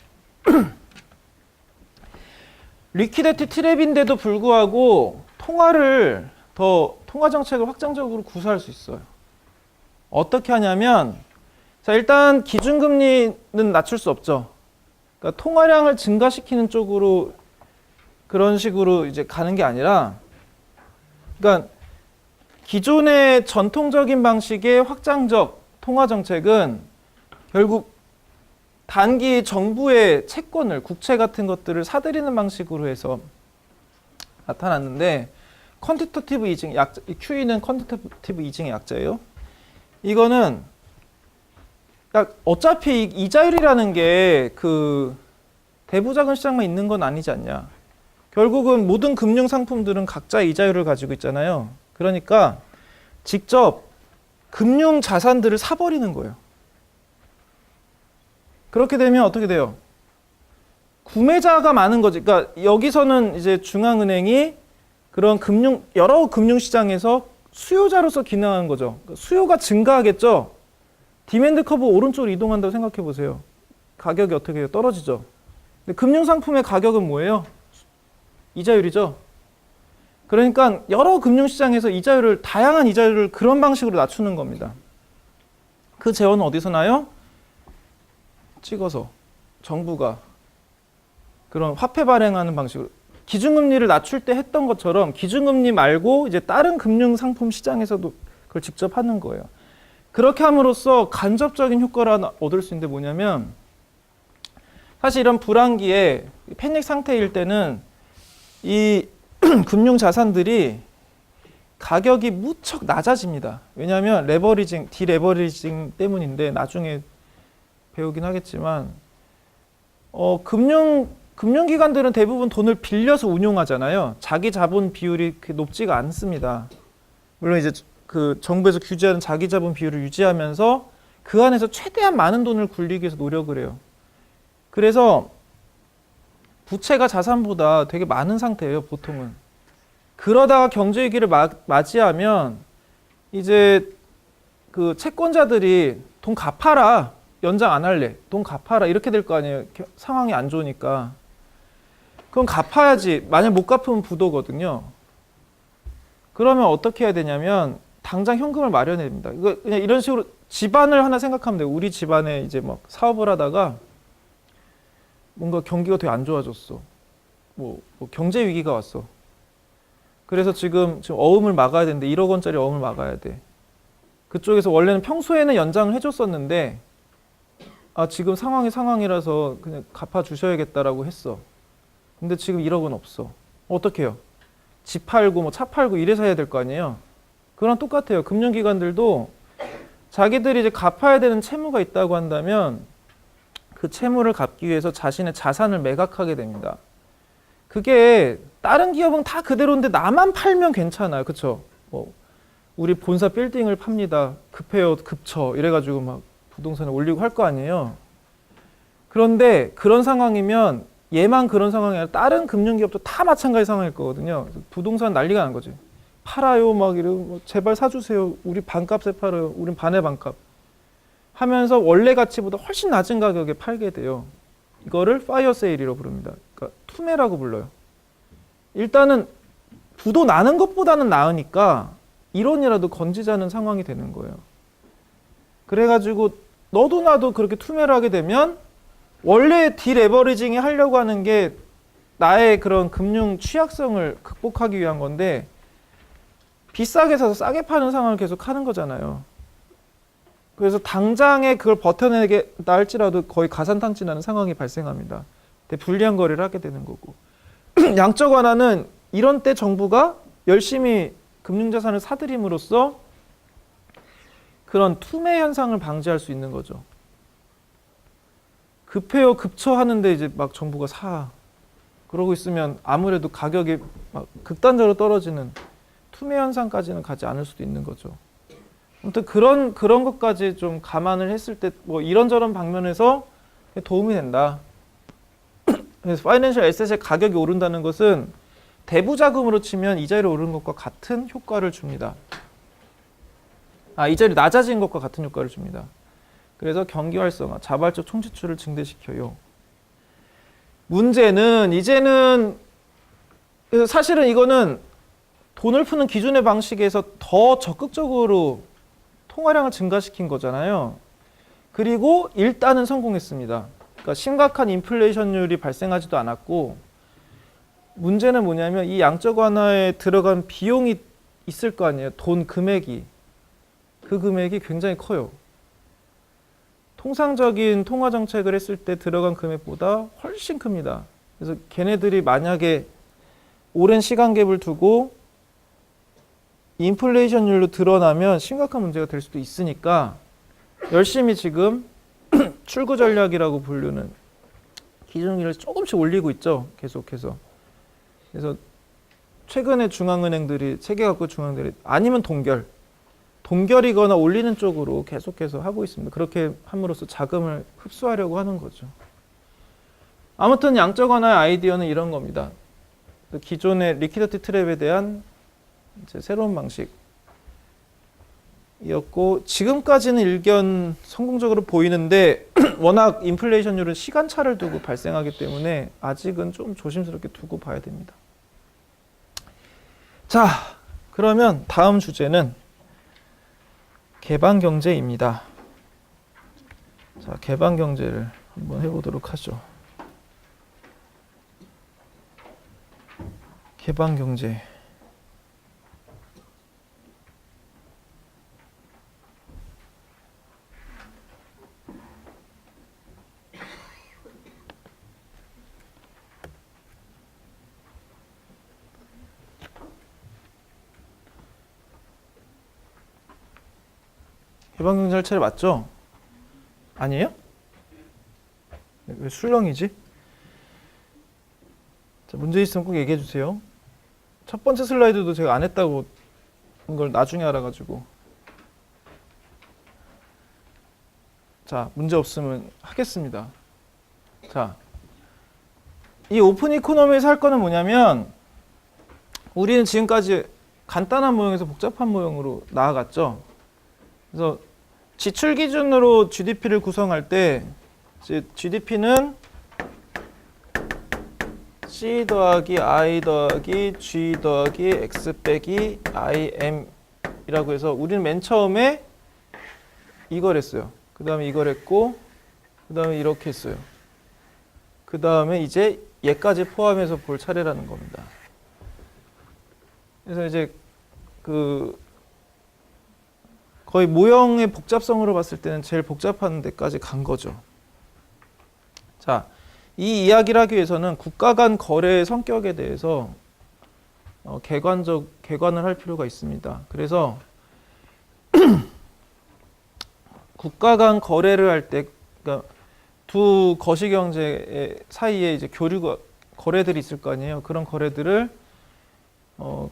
리퀴디티 트랩인데도 불구하고 통화 정책을 확장적으로 구사할 수 있어요. 어떻게 하냐면 자, 일단 기준금리는 낮출 수 없죠. 그러니까 통화량을 증가시키는 쪽으로 그런 식으로 이제 가는 게 아니라 그러니까 기존의 전통적인 방식의 확장적 통화 정책은 결국 단기 정부의 채권을 국채 같은 것들을 사들이는 방식으로 해서 나타났는데 퀀티터티브 이징, QE는 퀀티터티브 이징의 약자예요. 이거는 어차피 이자율이라는 게 그 대부자금 시장만 있는 건 아니지 않냐. 결국은 모든 금융 상품들은 각자의 이자율을 가지고 있잖아요. 그러니까 직접 금융 자산들을 사버리는 거예요. 그렇게 되면 어떻게 돼요? 구매자가 많은 거지. 그러니까 여기서는 이제 중앙은행이 그런 여러 금융 시장에서 수요자로서 기능하는 거죠. 수요가 증가하겠죠. 디맨드 커브 오른쪽으로 이동한다고 생각해 보세요. 가격이 어떻게 해요? 떨어지죠. 근데 금융 상품의 가격은 뭐예요? 이자율이죠. 그러니까 여러 금융 시장에서 다양한 이자율을 그런 방식으로 낮추는 겁니다. 그 재원은 어디서 나요? 찍어서 정부가 그런 화폐 발행하는 방식으로 기준금리를 낮출 때 했던 것처럼 기준금리 말고 이제 다른 금융 상품 시장에서도 그걸 직접 하는 거예요. 그렇게 함으로써 간접적인 효과를 하나 얻을 수 있는데 뭐냐면 사실 이런 불황기에 패닉 상태일 때는 이 금융 자산들이 가격이 무척 낮아집니다. 왜냐하면 레버리징, 디레버리징 때문인데 나중에 배우긴 하겠지만 금융기관들은 대부분 돈을 빌려서 운용하잖아요. 자기 자본 비율이 그렇게 높지가 않습니다. 물론 이제 그 정부에서 규제하는 자기 자본 비율을 유지하면서 그 안에서 최대한 많은 돈을 굴리기 위해서 노력을 해요. 그래서 부채가 자산보다 되게 많은 상태예요, 보통은. 그러다가 경제위기를 맞이하면 이제 그 채권자들이 돈 갚아라, 연장 안 할래, 돈 갚아라 이렇게 될 거 아니에요. 상황이 안 좋으니까. 그럼 갚아야지. 만약 못 갚으면 부도거든요. 그러면 어떻게 해야 되냐면 당장 현금을 마련해야 됩니다. 이거 그냥 이런 식으로 집안을 하나 생각하면 돼요. 우리 집안에 이제 막 사업을 하다가 뭔가 경기가 되게 안 좋아졌어. 뭐 경제 위기가 왔어. 그래서 지금 어음을 막아야 되는데 1억 원짜리 어음을 막아야 돼. 그쪽에서 원래는 평소에는 연장을 해줬었는데 지금 상황이라서 그냥 갚아주셔야겠다라고 했어. 근데 지금 1억은 없어. 어떻게 해요? 집 팔고 뭐 차 팔고 이래서 해야 될 거 아니에요. 그랑 똑같아요. 금융기관들도 자기들이 이제 갚아야 되는 채무가 있다고 한다면 그 채무를 갚기 위해서 자신의 자산을 매각하게 됩니다. 그게 다른 기업은 다 그대로인데 나만 팔면 괜찮아요. 그쵸? 뭐 우리 본사 빌딩을 팝니다. 급해요, 급쳐. 이래가지고 막 부동산을 올리고 할 거 아니에요. 그런데 그런 상황이면 얘만 그런 상황이 아니라 다른 금융기업도 다 마찬가지 상황일 거거든요. 부동산 난리가 난 거지. 팔아요, 막 이러고 제발 사주세요. 우리 반값에 팔아요. 우린 반의 반값. 하면서 원래 가치보다 훨씬 낮은 가격에 팔게 돼요. 이거를 파이어 세일이라고 부릅니다. 그러니까 투매라고 불러요. 일단은 부도 나는 것보다는 나으니까 1원이라도 건지자는 상황이 되는 거예요. 그래가지고 너도 나도 그렇게 투매를 하게 되면 원래 디레버리징이 하려고 하는 게 나의 그런 금융 취약성을 극복하기 위한 건데 비싸게 사서 싸게 파는 상황을 계속 하는 거잖아요. 그래서 당장에 그걸 버텨내겠다 할지라도 거의 가산탕진하는 상황이 발생합니다. 불리한 거래를 하게 되는 거고. 양적 완화는 이런 때 정부가 열심히 금융자산을 사들임으로써 그런 투매 현상을 방지할 수 있는 거죠. 급해요, 급처 하는데 이제 막 정부가 사. 그러고 있으면 아무래도 가격이 막 극단적으로 떨어지는 투매 현상까지는 가지 않을 수도 있는 거죠. 아무튼 그런 것까지 좀 감안을 했을 때 뭐 이런저런 방면에서 도움이 된다. 그래서 파이낸셜 에셋의 가격이 오른다는 것은 대부 자금으로 치면 이자율이 오르는 것과 같은 효과를 줍니다. 이자율이 낮아진 것과 같은 효과를 줍니다. 그래서 경기 활성화, 자발적 총지출을 증대시켜요. 문제는 이제는 사실은 이거는 돈을 푸는 기존의 방식에서 더 적극적으로 통화량을 증가시킨 거잖아요. 그리고 일단은 성공했습니다. 그러니까 심각한 인플레이션율이 발생하지도 않았고 문제는 뭐냐면 이 양적 완화에 들어간 비용이 있을 거 아니에요. 돈 금액이. 그 금액이 굉장히 커요. 통상적인 통화 정책을 했을 때 들어간 금액보다 훨씬 큽니다. 그래서 걔네들이 만약에 오랜 시간 갭을 두고 인플레이션율로 드러나면 심각한 문제가 될 수도 있으니까 열심히 지금 출구 전략이라고 부르는 기준금리를 조금씩 올리고 있죠. 계속해서. 그래서 최근에 중앙은행들이 세계각국 중앙들이 아니면 동결이거나 올리는 쪽으로 계속해서 하고 있습니다. 그렇게 함으로써 자금을 흡수하려고 하는 거죠. 아무튼 양적 완화의 아이디어는 이런 겁니다. 기존의 리퀴디티 트랩에 대한 이제 새로운 방식이었고 지금까지는 일견 성공적으로 보이는데 워낙 인플레이션율은 시간차를 두고 발생하기 때문에 아직은 좀 조심스럽게 두고 봐야 됩니다. 자, 그러면 다음 주제는 개방경제입니다. 자, 개방경제를 한번 해보도록 하죠. 개방경제. 개방경제 할 차례 맞죠? 아니에요? 왜 술렁이지? 자, 문제 있으면 꼭 얘기해 주세요. 첫 번째 슬라이드도 제가 안 했다고 걸 나중에 알아가지고. 자, 문제 없으면 하겠습니다. 자, 이 오픈 이코노미에서 할 거는 뭐냐면 우리는 지금까지 간단한 모형에서 복잡한 모형으로 나아갔죠. 그래서 지출 기준으로 GDP를 구성할 때 이제 GDP는 C 더하기 I 더하기 G 더하기 X 빼기 IM 이라고 해서 우리는 맨 처음에 이걸 했어요. 그 다음에 이걸 했고 그 다음에 이렇게 했어요. 그 다음에 이제 얘까지 포함해서 볼 차례라는 겁니다. 그래서 이제 그 거의 모형의 복잡성으로 봤을 때는 제일 복잡한 데까지 간 거죠. 자, 이 이야기를 하기 위해서는 국가 간 거래의 성격에 대해서 개관을 할 필요가 있습니다. 그래서 국가 간 거래를 할 때, 그러니까 두 거시경제 사이에 이제 교류가 거래들이 있을 거 아니에요. 그런 거래들을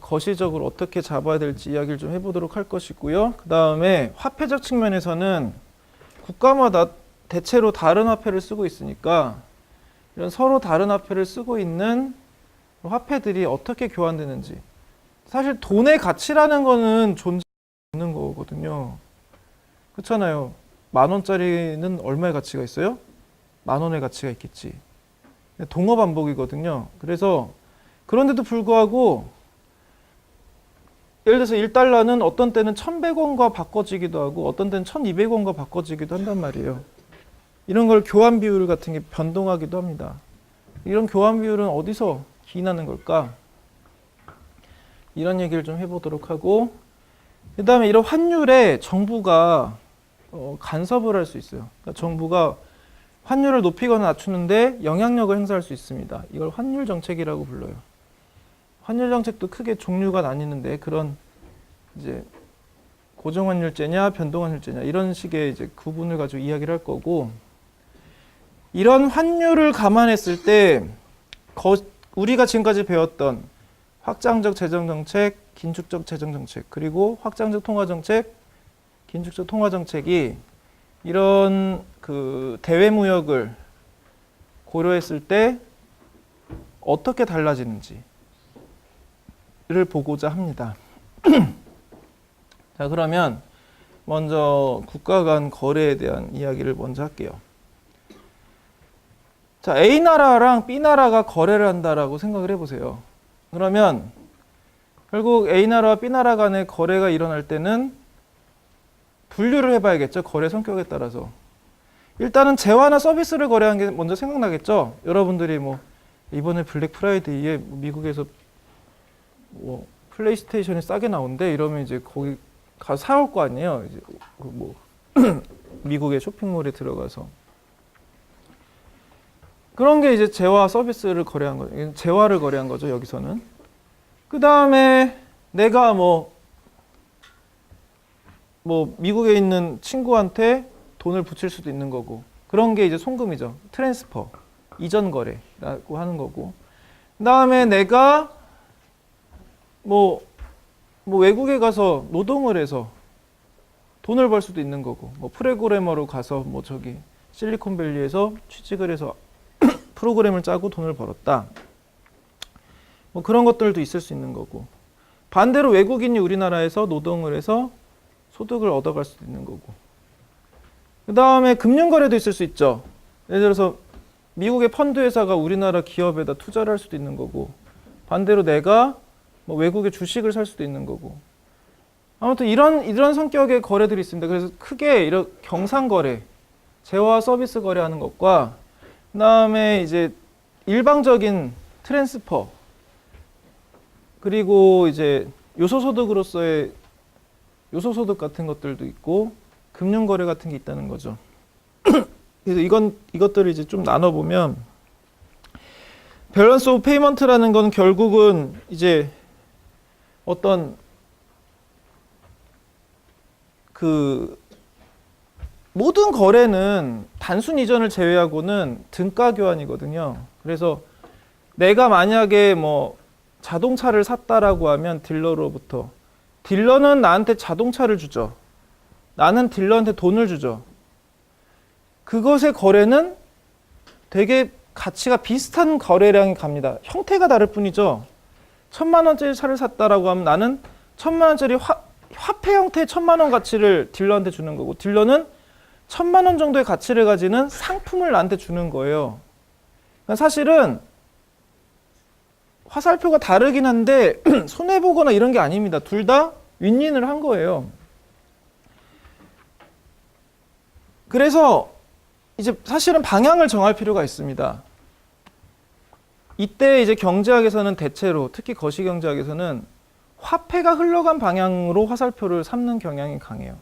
거시적으로 어떻게 잡아야 될지 이야기를 좀 해보도록 할 것이고요. 그 다음에 화폐적 측면에서는 국가마다 대체로 다른 화폐를 쓰고 있으니까 이런 서로 다른 화폐를 쓰고 있는 화폐들이 어떻게 교환되는지. 사실 돈의 가치라는 거는 존재하는 거거든요. 그렇잖아요. 10,000원짜리는 얼마의 가치가 있어요? 10,000원의 가치가 있겠지. 동어 반복이거든요. 그래서 그런데도 불구하고 예를 들어서 1달러는 어떤 때는 1,100원과 바꿔지기도 하고 어떤 때는 1,200원과 바꿔지기도 한단 말이에요. 이런 걸 교환 비율 같은 게 변동하기도 합니다. 이런 교환 비율은 어디서 기인하는 걸까? 이런 얘기를 좀 해보도록 하고 그 다음에 이런 환율에 정부가 간섭을 할 수 있어요. 그러니까 정부가 환율을 높이거나 낮추는데 영향력을 행사할 수 있습니다. 이걸 환율 정책이라고 불러요. 환율 정책도 크게 종류가 나뉘는데 그런 이제 고정환율제냐 변동환율제냐 이런 식의 이제 구분을 가지고 이야기를 할 거고 이런 환율을 감안했을 때 우리가 지금까지 배웠던 확장적 재정정책, 긴축적 재정정책 그리고 확장적 통화정책, 긴축적 통화정책이 이런 그 대외무역을 고려했을 때 어떻게 달라지는지를 보고자 합니다. 자, 그러면 먼저 국가 간 거래에 대한 이야기를 먼저 할게요. 자, A나라랑 B나라가 거래를 한다라고 생각을 해보세요. 그러면 결국 A나라와 B나라 간의 거래가 일어날 때는 분류를 해봐야겠죠. 거래 성격에 따라서. 일단은 재화나 서비스를 거래한 게 먼저 생각나겠죠. 여러분들이 뭐 이번에 블랙 프라이데이에 미국에서 뭐 플레이스테이션이 싸게 나온대 이러면 이제 거기 가서 사올 거 아니에요. 이제 뭐 미국의 쇼핑몰에 들어가서 그런 게 이제 재화 서비스를 거래한 거죠. 재화를 거래한 거죠. 여기서는. 그 다음에 내가 뭐 미국에 있는 친구한테 돈을 붙일 수도 있는 거고 그런 게 이제 송금이죠. 트랜스퍼, 이전 거래라고 하는 거고 그 다음에 내가 뭐 외국에 가서 노동을 해서 돈을 벌 수도 있는 거고 뭐 프로그래머로 가서 뭐 저기 실리콘밸리에서 취직을 해서 프로그램을 짜고 돈을 벌었다. 뭐 그런 것들도 있을 수 있는 거고 반대로 외국인이 우리나라에서 노동을 해서 소득을 얻어갈 수도 있는 거고 그 다음에 금융거래도 있을 수 있죠. 예를 들어서 미국의 펀드 회사가 우리나라 기업에다 투자를 할 수도 있는 거고 반대로 내가 뭐 외국의 주식을 살 수도 있는 거고 아무튼 이런 성격의 거래들이 있습니다. 그래서 크게 이런 경상거래, 재화 서비스 거래하는 것과 그 다음에 이제 일방적인 트랜스퍼 그리고 이제 요소소득으로서의 요소소득 같은 것들도 있고 금융거래 같은 게 있다는 거죠. 그래서 이것들을 이제 좀 나눠보면 밸런스 오브 페이먼트라는 건 결국은 이제 어떤 그 모든 거래는 단순 이전을 제외하고는 등가 교환이거든요. 그래서 내가 만약에 뭐 자동차를 샀다라고 하면 딜러로부터, 딜러는 나한테 자동차를 주죠. 나는 딜러한테 돈을 주죠. 그것의 거래는 되게 가치가 비슷한 거래량이 갑니다. 형태가 다를 뿐이죠. 1,000만 원짜리 차를 샀다라고 하면 나는 1,000만 원짜리 화폐 형태의 1,000만 원 가치를 딜러한테 주는 거고, 딜러는 1,000만 원 정도의 가치를 가지는 상품을 나한테 주는 거예요. 그러니까 사실은 화살표가 다르긴 한데 손해보거나 이런 게 아닙니다. 둘 다 윈윈을 한 거예요. 그래서 이제 사실은 방향을 정할 필요가 있습니다. 이때 이제 경제학에서는 대체로, 특히 거시경제학에서는 화폐가 흘러간 방향으로 화살표를 삼는 경향이 강해요.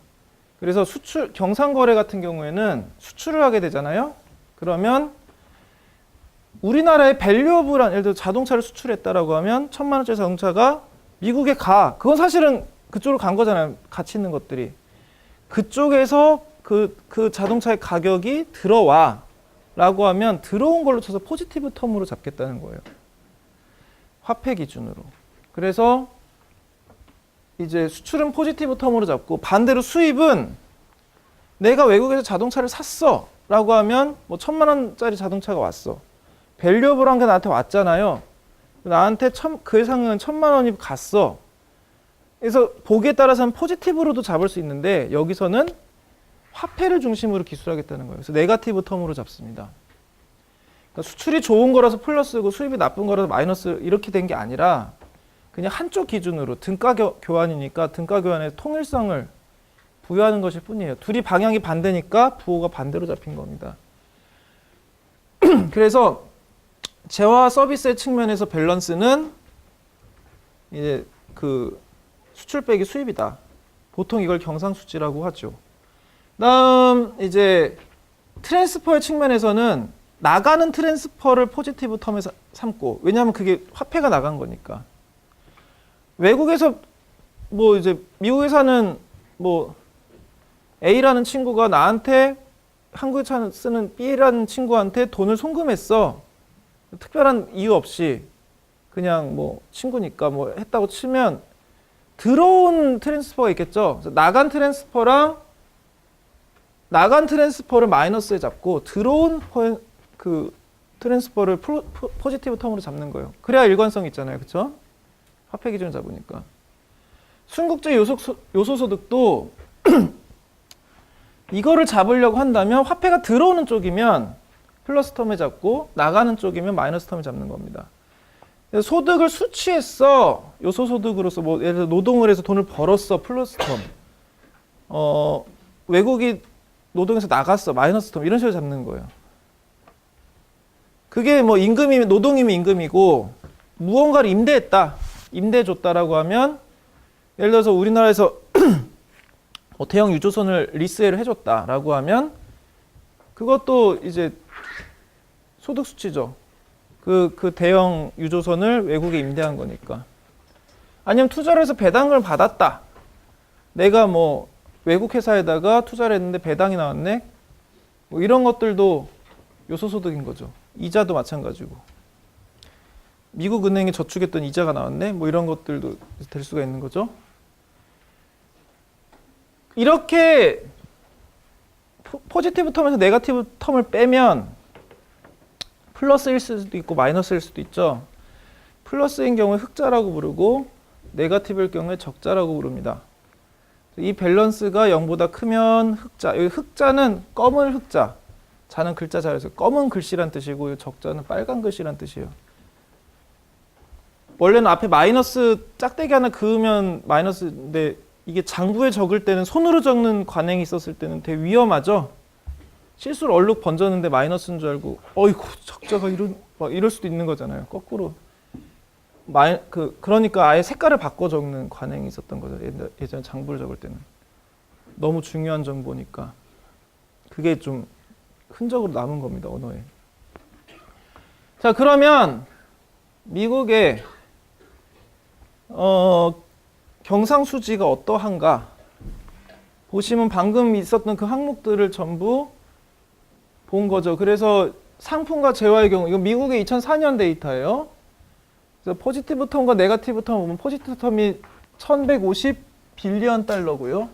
그래서 경상거래 같은 경우에는 수출을 하게 되잖아요. 그러면 우리나라의 밸류어블한, 예를 들어 자동차를 수출했다라고 하면 1,000만 원짜리 자동차가 미국에 가. 그건 사실은 그쪽으로 간 거잖아요. 가치 있는 것들이. 그쪽에서 그 자동차의 가격이 들어와 라고 하면 들어온 걸로 쳐서 포지티브 텀으로 잡겠다는 거예요. 화폐 기준으로. 그래서 이제 수출은 포지티브 텀으로 잡고, 반대로 수입은 내가 외국에서 자동차를 샀어 라고 하면 뭐 1,000만 원짜리 자동차가 왔어. 밸류어블한 게 나한테 왔잖아요. 나한테 그 이상은 1,000만 원이 갔어. 그래서 보기에 따라서는 포지티브로도 잡을 수 있는데, 여기서는 화폐를 중심으로 기술하겠다는 거예요. 그래서 네거티브 텀으로 잡습니다. 그러니까 수출이 좋은 거라서 플러스고 수입이 나쁜 거라서 마이너스, 이렇게 된 게 아니라 그냥 한쪽 기준으로 등가 교환이니까 등가 교환의 통일성을 부여하는 것일 뿐이에요. 둘이 방향이 반대니까 부호가 반대로 잡힌 겁니다. 그래서 재화와 서비스의 측면에서 밸런스는 이제 그 수출 빼기 수입이다. 보통 이걸 경상수지라고 하죠. 다음 이제 트랜스퍼의 측면에서는 나가는 트랜스퍼를 포지티브 텀에 삼고, 왜냐하면 그게 화폐가 나간 거니까. 외국에서 뭐 이제 미국에 사는 뭐 A라는 친구가 나한테 한국에 쓰는 B라는 친구한테 돈을 송금했어. 특별한 이유 없이 그냥 뭐 친구니까 뭐 했다고 치면 들어온 트랜스퍼가 있겠죠. 나간 트랜스퍼를 마이너스에 잡고 들어온 그 트랜스퍼를 포지티브 텀으로 잡는 거예요. 그래야 일관성 있잖아요. 그렇죠? 화폐 기준을 잡으니까. 순국제 요소소득도 이거를 잡으려고 한다면 화폐가 들어오는 쪽이면 플러스 텀에 잡고 나가는 쪽이면 마이너스 텀에 잡는 겁니다. 소득을 수취했어. 요소소득으로서 뭐 예를 들어 노동을 해서 돈을 벌었어. 플러스 텀. 외국이 노동에서 나갔어. 마이너스 텀. 이런 식으로 잡는 거예요. 그게 뭐 임금이면, 노동이면 임금이고, 무언가를 임대했다. 임대해줬다라고 하면, 예를 들어서 우리나라에서 대형 유조선을 리스를 해줬다라고 하면, 그것도 이제 소득 수치죠. 그 대형 유조선을 외국에 임대한 거니까. 아니면 투자를 해서 배당을 받았다. 내가 뭐 외국 회사에다가 투자를 했는데 배당이 나왔네. 뭐 이런 것들도 요소소득인 거죠. 이자도 마찬가지고. 미국 은행에 저축했던 이자가 나왔네. 뭐 이런 것들도 될 수가 있는 거죠. 이렇게 포지티브 텀에서 네거티브 텀을 빼면 플러스일 수도 있고 마이너스일 수도 있죠. 플러스인 경우에 흑자라고 부르고 네거티브일 경우에 적자라고 부릅니다. 이 밸런스가 0보다 크면 흑자. 여기 흑자는 검은 흑자. 자는 글자 잘해서 검은 글씨란 뜻이고, 적자는 빨간 글씨란 뜻이에요. 원래는 앞에 마이너스 짝대기 하나 그으면 마이너스인데, 이게 장부에 적을 때는, 손으로 적는 관행이 있었을 때는 되게 위험하죠. 실수로 얼룩 번졌는데 마이너스인 줄 알고 어이구 적자가 이럴 수도 있는 거잖아요. 거꾸로. 그러니까 아예 색깔을 바꿔 적는 관행이 있었던 거죠. 예전에 장부를 적을 때는. 너무 중요한 정보니까. 그게 좀 흔적으로 남은 겁니다. 언어에. 자, 그러면 미국의 경상수지가 어떠한가? 보시면 방금 있었던 그 항목들을 전부 본 거죠. 그래서 상품과 재화의 경우, 이건 미국의 2004년 데이터예요. 그래서 포지티브 텀과 네거티브 텀 보면 포지티브 텀이 1150 빌리언 달러고요.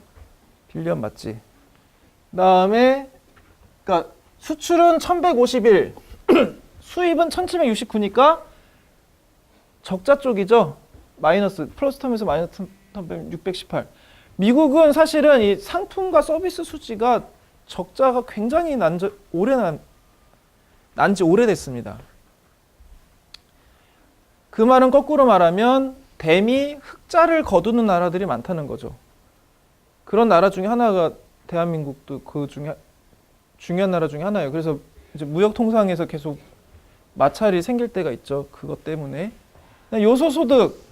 빌리언 맞지? 그다음에 그러니까 수출은 1151, 수입은 1769니까 적자 쪽이죠. 마이너스, 플러스 텀에서 마이너스 텀 빼면 618. 미국은 사실은 이 상품과 서비스 수지가 적자가 굉장히 난지 오래됐습니다. 그 말은 거꾸로 말하면 댐이 흑자를 거두는 나라들이 많다는 거죠. 그런 나라 중에 하나가 대한민국도 그 중에 중요한 나라 중에 하나예요. 그래서 이제 무역 통상에서 계속 마찰이 생길 때가 있죠. 그것 때문에. 요소소득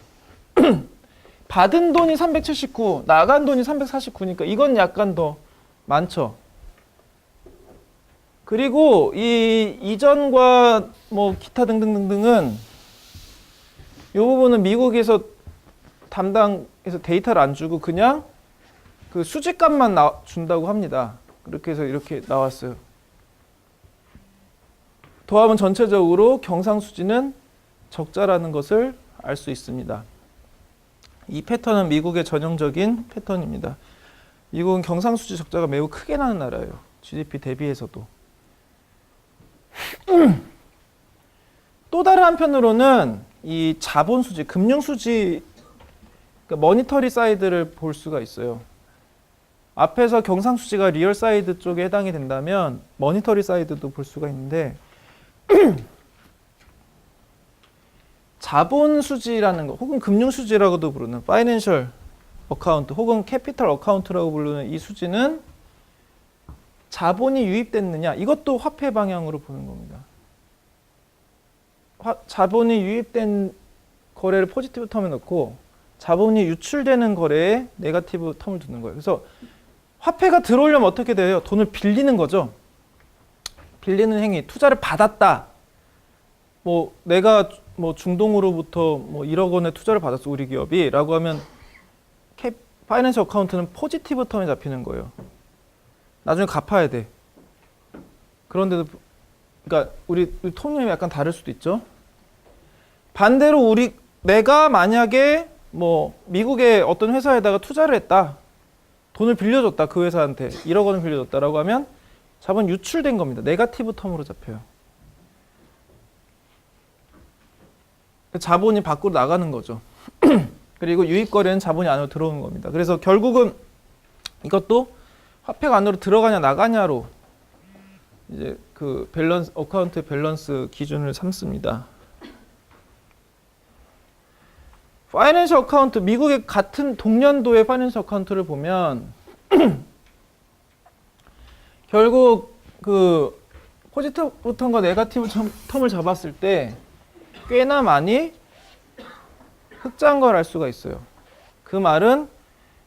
받은 돈이 379, 나간 돈이 349니까 이건 약간 더 많죠. 그리고 이 이전과 뭐 기타 등등등등은 이 부분은 미국에서 담당해서 데이터를 안 주고 그냥 그 수지값만 준다고 합니다. 그렇게 해서 이렇게 나왔어요. 더하면 전체적으로 경상수지는 적자라는 것을 알 수 있습니다. 이 패턴은 미국의 전형적인 패턴입니다. 미국은 경상수지 적자가 매우 크게 나는 나라예요. GDP 대비해서도. 또 다른 한편으로는 이 자본수지, 금융수지, 그러니까 머니터리 사이드를 볼 수가 있어요. 앞에서 경상수지가 리얼 사이드 쪽에 해당이 된다면 머니터리 사이드도 볼 수가 있는데 자본수지라는 거 혹은 금융수지라고도 부르는 파이낸셜 어카운트 혹은 캐피털 어카운트라고 부르는 이 수지는 자본이 유입됐느냐 이것도 화폐 방향으로 보는 겁니다. 자본이 유입된 거래를 포지티브 텀에 넣고 자본이 유출되는 거래에 네거티브 텀을 두는 거예요. 그래서 화폐가 들어오려면 어떻게 돼요? 돈을 빌리는 거죠. 빌리는 행위, 투자를 받았다. 뭐 내가 뭐 중동으로부터 뭐 1억 원의 투자를 받았어 우리 기업이라고 하면 파이낸셜 어카운트는 포지티브 텀에 잡히는 거예요. 나중에 갚아야 돼. 그런데도 그러니까 우리 통념이 약간 다를 수도 있죠. 반대로 내가 만약에 뭐 미국의 어떤 회사에다가 투자를 했다. 돈을 빌려줬다. 그 회사한테 1억 원을 빌려줬다라고 하면 자본 유출된 겁니다. 네거티브 텀으로 잡혀요. 자본이 밖으로 나가는 거죠. 그리고 유입거래는 자본이 안으로 들어오는 겁니다. 그래서 결국은 이것도 화폐가 안으로 들어가냐 나가냐로 이제 그 밸런스 어카운트 밸런스 기준을 삼습니다. 파이낸셜 어카운트 미국의 같은 동년도의 파이낸셜 어카운트를 보면 결국 그 포지티브 텀과 네거티브 텀을 잡았을 때 꽤나 많이 흑자인 걸 알 수가 있어요. 그 말은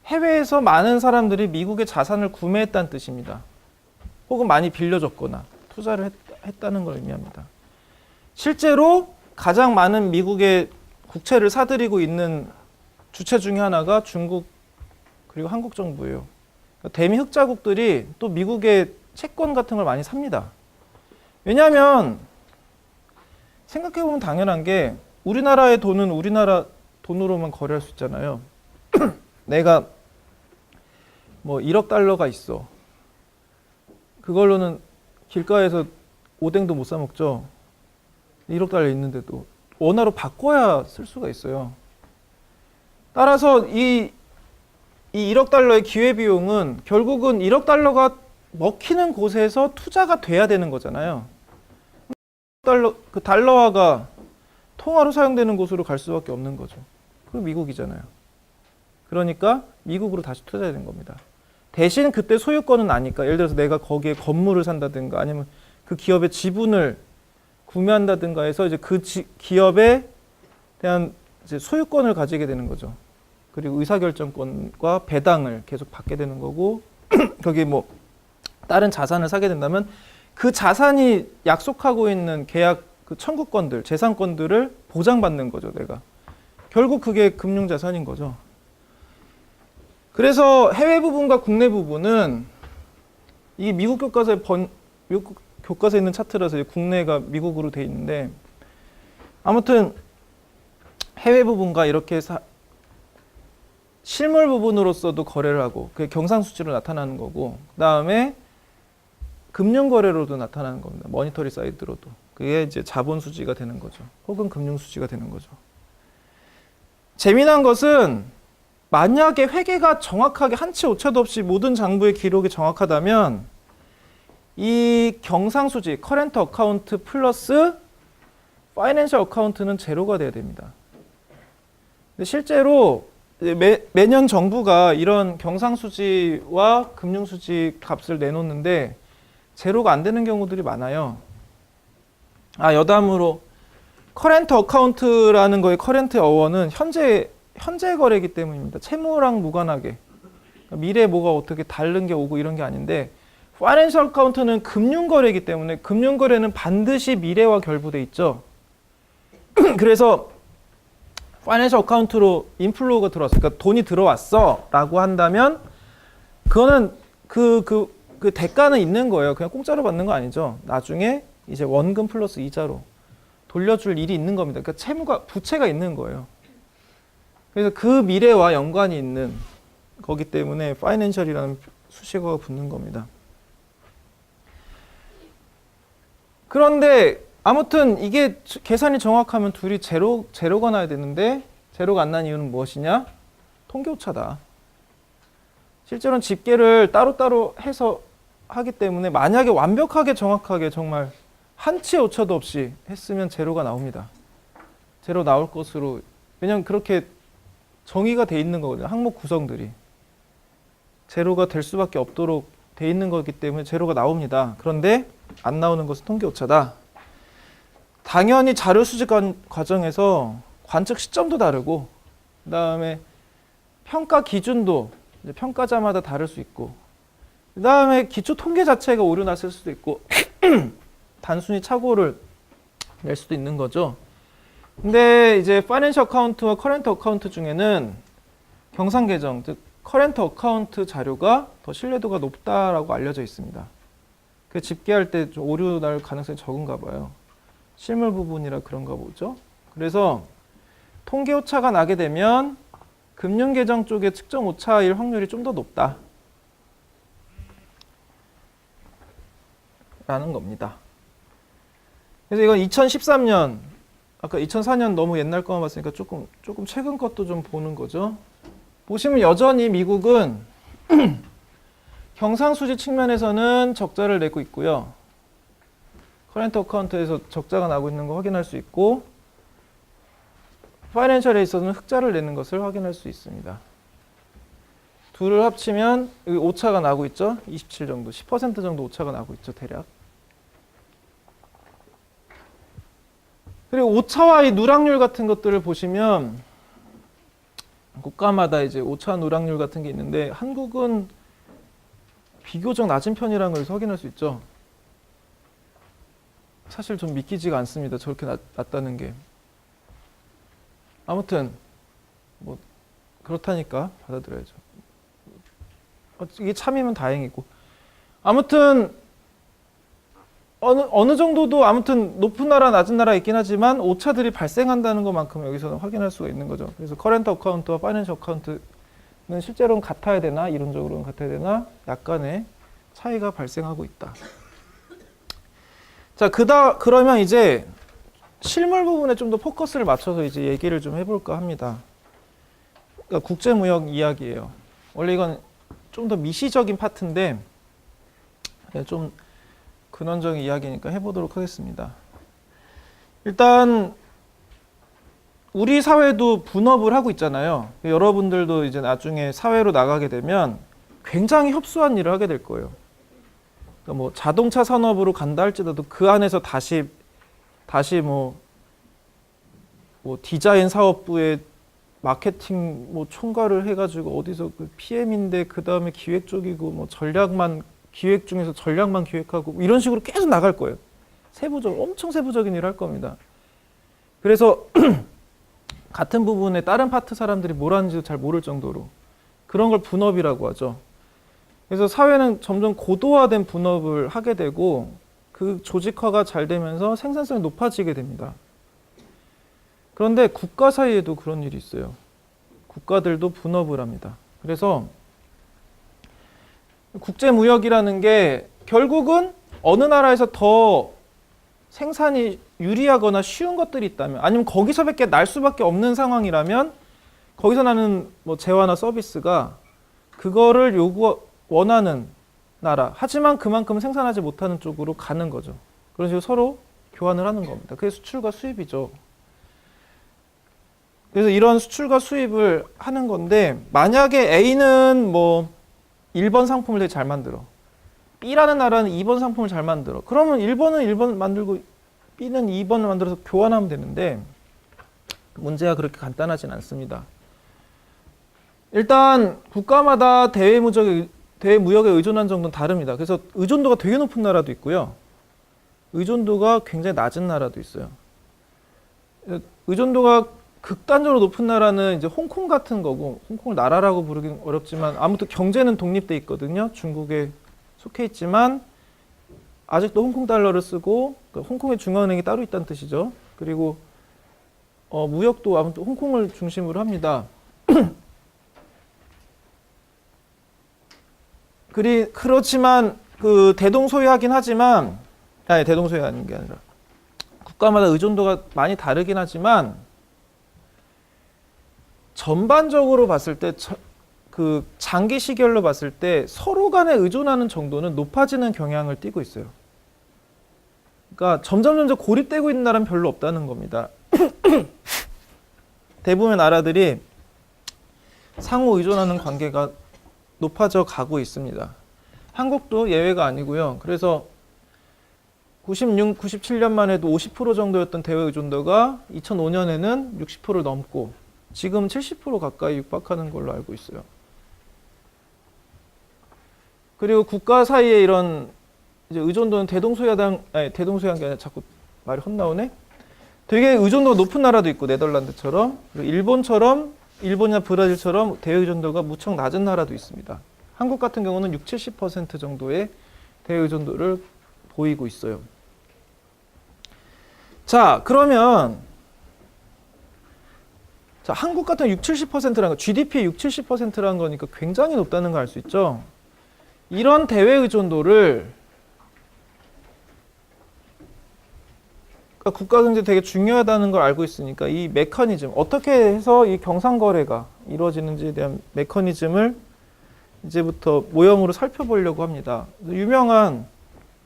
해외에서 많은 사람들이 미국의 자산을 구매했다는 뜻입니다. 혹은 많이 빌려줬거나 투자를 했다는 걸 의미합니다. 실제로 가장 많은 미국의 국채를 사들이고 있는 주체 중에 하나가 중국 그리고 한국 정부예요. 대미 흑자국들이 또 미국의 채권 같은 걸 많이 삽니다. 왜냐하면 생각해보면 당연한 게 우리나라의 돈은 우리나라 돈으로만 거래할 수 있잖아요. 내가 뭐 1억 달러가 있어. 그걸로는 길가에서 오뎅도 못 사 먹죠. 1억 달러 있는데도 원화로 바꿔야 쓸 수가 있어요. 따라서 이 1억 달러의 기회비용은 결국은 1억 달러가 먹히는 곳에서 투자가 돼야 되는 거잖아요. 그 달러화가 통화로 사용되는 곳으로 갈 수밖에 없는 거죠. 그리고 미국이잖아요. 그러니까 미국으로 다시 투자해야 되는 겁니다. 대신 그때 소유권은 아니까 예를 들어서 내가 거기에 건물을 산다든가 아니면 그 기업의 지분을 구매한다든가 해서 이제 그 기업에 대한 이제 소유권을 가지게 되는 거죠. 그리고 의사결정권과 배당을 계속 받게 되는 거고 거기 뭐 다른 자산을 사게 된다면 그 자산이 약속하고 있는 계약 그 청구권들, 재산권들을 보장받는 거죠, 내가. 결국 그게 금융자산인 거죠. 그래서 해외 부분과 국내 부분은 이게 미국 교과서에 있는 차트라서 국내가 미국으로 돼 있는데, 아무튼 해외 부분과 이렇게 실물 부분으로서도 거래를 하고, 그게 경상수지로 나타나는 거고, 그 다음에 금융거래로도 나타나는 겁니다. 머니터리 사이드로도. 그게 이제 자본수지가 되는 거죠. 혹은 금융수지가 되는 거죠. 재미난 것은 만약에 회계가 정확하게 한치 오차도 없이 모든 장부의 기록이 정확하다면 이 경상수지, 커렌트 어카운트 플러스 파이낸셜 어카운트는 제로가 돼야 됩니다. 근데 실제로 매년 정부가 이런 경상수지와 금융수지 값을 내놓는데 제로가 안 되는 경우들이 많아요. 여담으로 커렌트 어카운트라는 거의 커렌트 어원은 현재 거래이기 때문입니다. 채무랑 무관하게. 미래에 뭐가 어떻게 다른 게 오고 이런 게 아닌데, 파이낸셜 어카운트는 금융거래이기 때문에 금융거래는 반드시 미래와 결부돼 있죠. 그래서 파이낸셜 어카운트로 인플로우가 들어왔어. 그러니까 돈이 들어왔어 라고 한다면 그거는 그 대가는 있는 거예요. 그냥 공짜로 받는 거 아니죠. 나중에 이제 원금 플러스 이자로 돌려줄 일이 있는 겁니다. 그러니까 부채가 있는 거예요. 그래서 그 미래와 연관이 있는 거기 때문에 파이낸셜이라는 수식어가 붙는 겁니다. 그런데 아무튼 이게 계산이 정확하면 둘이 제로가 나야 되는데 제로가 안 난 이유는 무엇이냐? 통계오차다. 실제로는 집계를 따로따로 해서 하기 때문에 만약에 완벽하게 정확하게 정말 한치의 오차도 없이 했으면 제로가 나옵니다. 제로 나올 것으로. 왜냐면 그렇게 정의가 돼 있는 거거든요. 항목 구성들이. 제로가 될 수밖에 없도록 돼 있는 거기 때문에 제로가 나옵니다. 그런데 안 나오는 것은 통계오차다. 당연히 자료 수집 과정에서 관측 시점도 다르고, 그 다음에 평가 기준도 평가자마다 다를 수 있고, 그 다음에 기초 통계 자체가 오류 났을 수도 있고, 단순히 착오를 낼 수도 있는 거죠. 근데 이제 파이낸셜 어카운트와 커렌트 어카운트 중에는 경상계정, 즉 커렌트 어카운트 자료가 더 신뢰도가 높다라고 알려져 있습니다. 그 집계할 때 좀 오류 날 가능성이 적은가 봐요. 실물 부분이라 그런가 보죠. 그래서 통계 오차가 나게 되면 금융계정 쪽의 측정 오차일 확률이 좀 더 높다 라는 겁니다. 그래서 이건 2013년, 아까 2004년 너무 옛날 거만 봤으니까 조금 최근 것도 좀 보는 거죠. 보시면 여전히 미국은 경상수지 측면에서는 적자를 내고 있고요. 커렌트 어카운트에서 적자가 나고 있는 거 확인할 수 있고, 파이낸셜에 있어서는 흑자를 내는 것을 확인할 수 있습니다. 둘을 합치면 여기 오차가 나고 있죠. 27 정도, 10% 정도 오차가 나고 있죠, 대략. 그리고 오차와 이 누락률 같은 것들을 보시면 국가마다 이제 오차 누락률 같은 게 있는데 한국은 비교적 낮은 편이라는 걸 확인할 수 있죠. 사실 좀 믿기지가 않습니다. 저렇게 낮다는 게. 아무튼 뭐 그렇다니까 받아들여야죠. 이게 참이면 다행이고. 아무튼 어느 정도도 아무튼 높은 나라 낮은 나라 있긴 하지만 오차들이 발생한다는 것만큼 여기서는 확인할 수가 있는 거죠. 그래서 커렌트 어카운트와 파이낸셜 어카운트는 실제로는 같아야 되나, 이론적으로는 같아야 되나, 약간의 차이가 발생하고 있다. 자, 그러면 이제 실물 부분에 좀 더 포커스를 맞춰서 이제 얘기를 좀 해볼까 합니다. 그러니까 국제무역 이야기예요. 원래 이건 좀 더 미시적인 파트인데 좀 근원적인 이야기니까 해보도록 하겠습니다. 일단 우리 사회도 분업을 하고 있잖아요. 여러분들도 이제 나중에 사회로 나가게 되면 굉장히 협소한 일을 하게 될 거예요. 그러니까 뭐 자동차 산업으로 간다 할지라도 그 안에서 다시 뭐 디자인 사업부에 마케팅 뭐 총괄을 해가지고 어디서 그 PM인데 그 다음에 기획 쪽이고 뭐 기획 중에서 전략만 기획하고 이런 식으로 계속 나갈 거예요. 엄청 세부적인 일을 할 겁니다. 그래서 같은 부분에 다른 파트 사람들이 뭘 하는지도 잘 모를 정도로 그런 걸 분업이라고 하죠. 그래서 사회는 점점 고도화된 분업을 하게 되고 그 조직화가 잘 되면서 생산성이 높아지게 됩니다. 그런데 국가 사이에도 그런 일이 있어요. 국가들도 분업을 합니다. 그래서 국제무역이라는 게 결국은 어느 나라에서 더 생산이 유리하거나 쉬운 것들이 있다면, 아니면 거기서밖에 날 수밖에 없는 상황이라면 거기서 나는 뭐 재화나 서비스가 그거를 원하는 나라, 하지만 그만큼 생산하지 못하는 쪽으로 가는 거죠. 그런 식으로 서로 교환을 하는 겁니다. 그게 수출과 수입이죠. 그래서 이런 수출과 수입을 하는 건데, 만약에 A는 뭐 1번 상품을 되게 잘 만들어, B라는 나라는 2번 상품을 잘 만들어. 그러면 1번은 1번 만들고 B는 2번을 만들어서 교환하면 되는데, 문제가 그렇게 간단하진 않습니다. 일단 국가마다 대외무역에 의존한 정도는 다릅니다. 그래서 의존도가 되게 높은 나라도 있고요, 의존도가 굉장히 낮은 나라도 있어요. 의존도가 극단적으로 높은 나라는 이제 홍콩 같은 거고, 홍콩을 나라라고 부르긴 어렵지만 아무튼 경제는 독립돼 있거든요. 중국에 속해 있지만 아직도 홍콩 달러를 쓰고, 그러니까 홍콩의 중앙은행이 따로 있다는 뜻이죠. 그리고 무역도 아무튼 홍콩을 중심으로 합니다. 그렇지만 그 대동소이하긴 하지만, 아니 대동소이하는 게 아니라 국가마다 의존도가 많이 다르긴 하지만 전반적으로 봤을 때, 그 장기 시결로 봤을 때 서로 간에 의존하는 정도는 높아지는 경향을 띠고 있어요. 그러니까 점점 고립되고 있는 나라는 별로 없다는 겁니다. 대부분의 나라들이 상호 의존하는 관계가 높아져 가고 있습니다. 한국도 예외가 아니고요. 그래서 96, 97년만 해도 50% 정도였던 대외 의존도가 2005년에는 60%를 넘고 지금 70% 가까이 육박하는 걸로 알고 있어요. 그리고 국가 사이에 이런 이제 의존도는 대동소이한 게 아니라 자꾸 말이 헛나오네. 되게 의존도가 높은 나라도 있고, 네덜란드처럼, 그리고 일본이나 브라질처럼 대외 의존도가 무척 낮은 나라도 있습니다. 한국 같은 경우는 60, 70% 정도의 대외 의존도를 보이고 있어요. 자, 그러면 한국 같은 60, 70%라는 거, GDP의 60, 70%라는 거니까 굉장히 높다는 걸 알 수 있죠. 이런 대외 의존도를, 그러니까 국가 경제 되게 중요하다는 걸 알고 있으니까 이 메커니즘, 어떻게 해서 이 경상거래가 이루어지는지에 대한 메커니즘을 이제부터 모형으로 살펴보려고 합니다. 유명한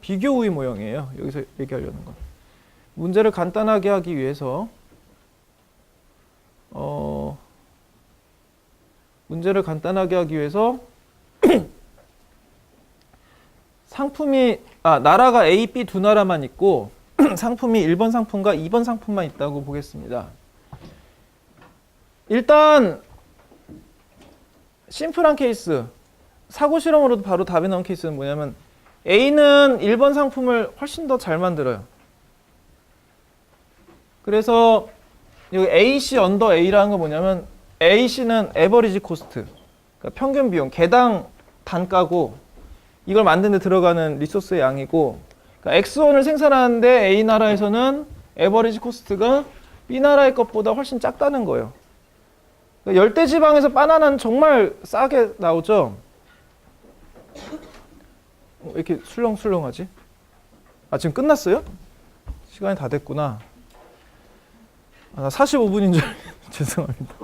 비교 우위 모형이에요. 여기서 얘기하려는 건. 문제를 간단하게 하기 위해서 나라가 A, B 두 나라만 있고 상품이 1번 상품과 2번 상품만 있다고 보겠습니다. 일단 심플한 케이스, 사고 실험으로도 바로 답이 나온 케이스는 뭐냐면, A는 1번 상품을 훨씬 더 잘 만들어요. 그래서 여기 AC 언더 A라는 건 뭐냐면, AC는 에버리지 코스트, 그러니까 평균 비용, 개당 단가고, 이걸 만드는 데 들어가는 리소스의 양이고, 그러니까 X1을 생산하는데 A 나라에서는 에버리지 코스트가 B 나라의 것보다 훨씬 작다는 거예요. 그러니까 열대지방에서 바나나는 정말 싸게 나오죠. 왜 이렇게 술렁술렁하지? 지금 끝났어요? 시간이 다 됐구나. 나 45분인 줄 죄송합니다.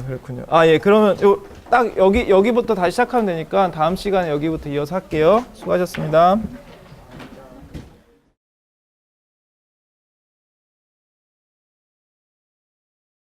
그렇군요. 예, 그러면 딱 여기부터 다시 시작하면 되니까 다음 시간에 여기부터 이어서 할게요. 수고하셨습니다.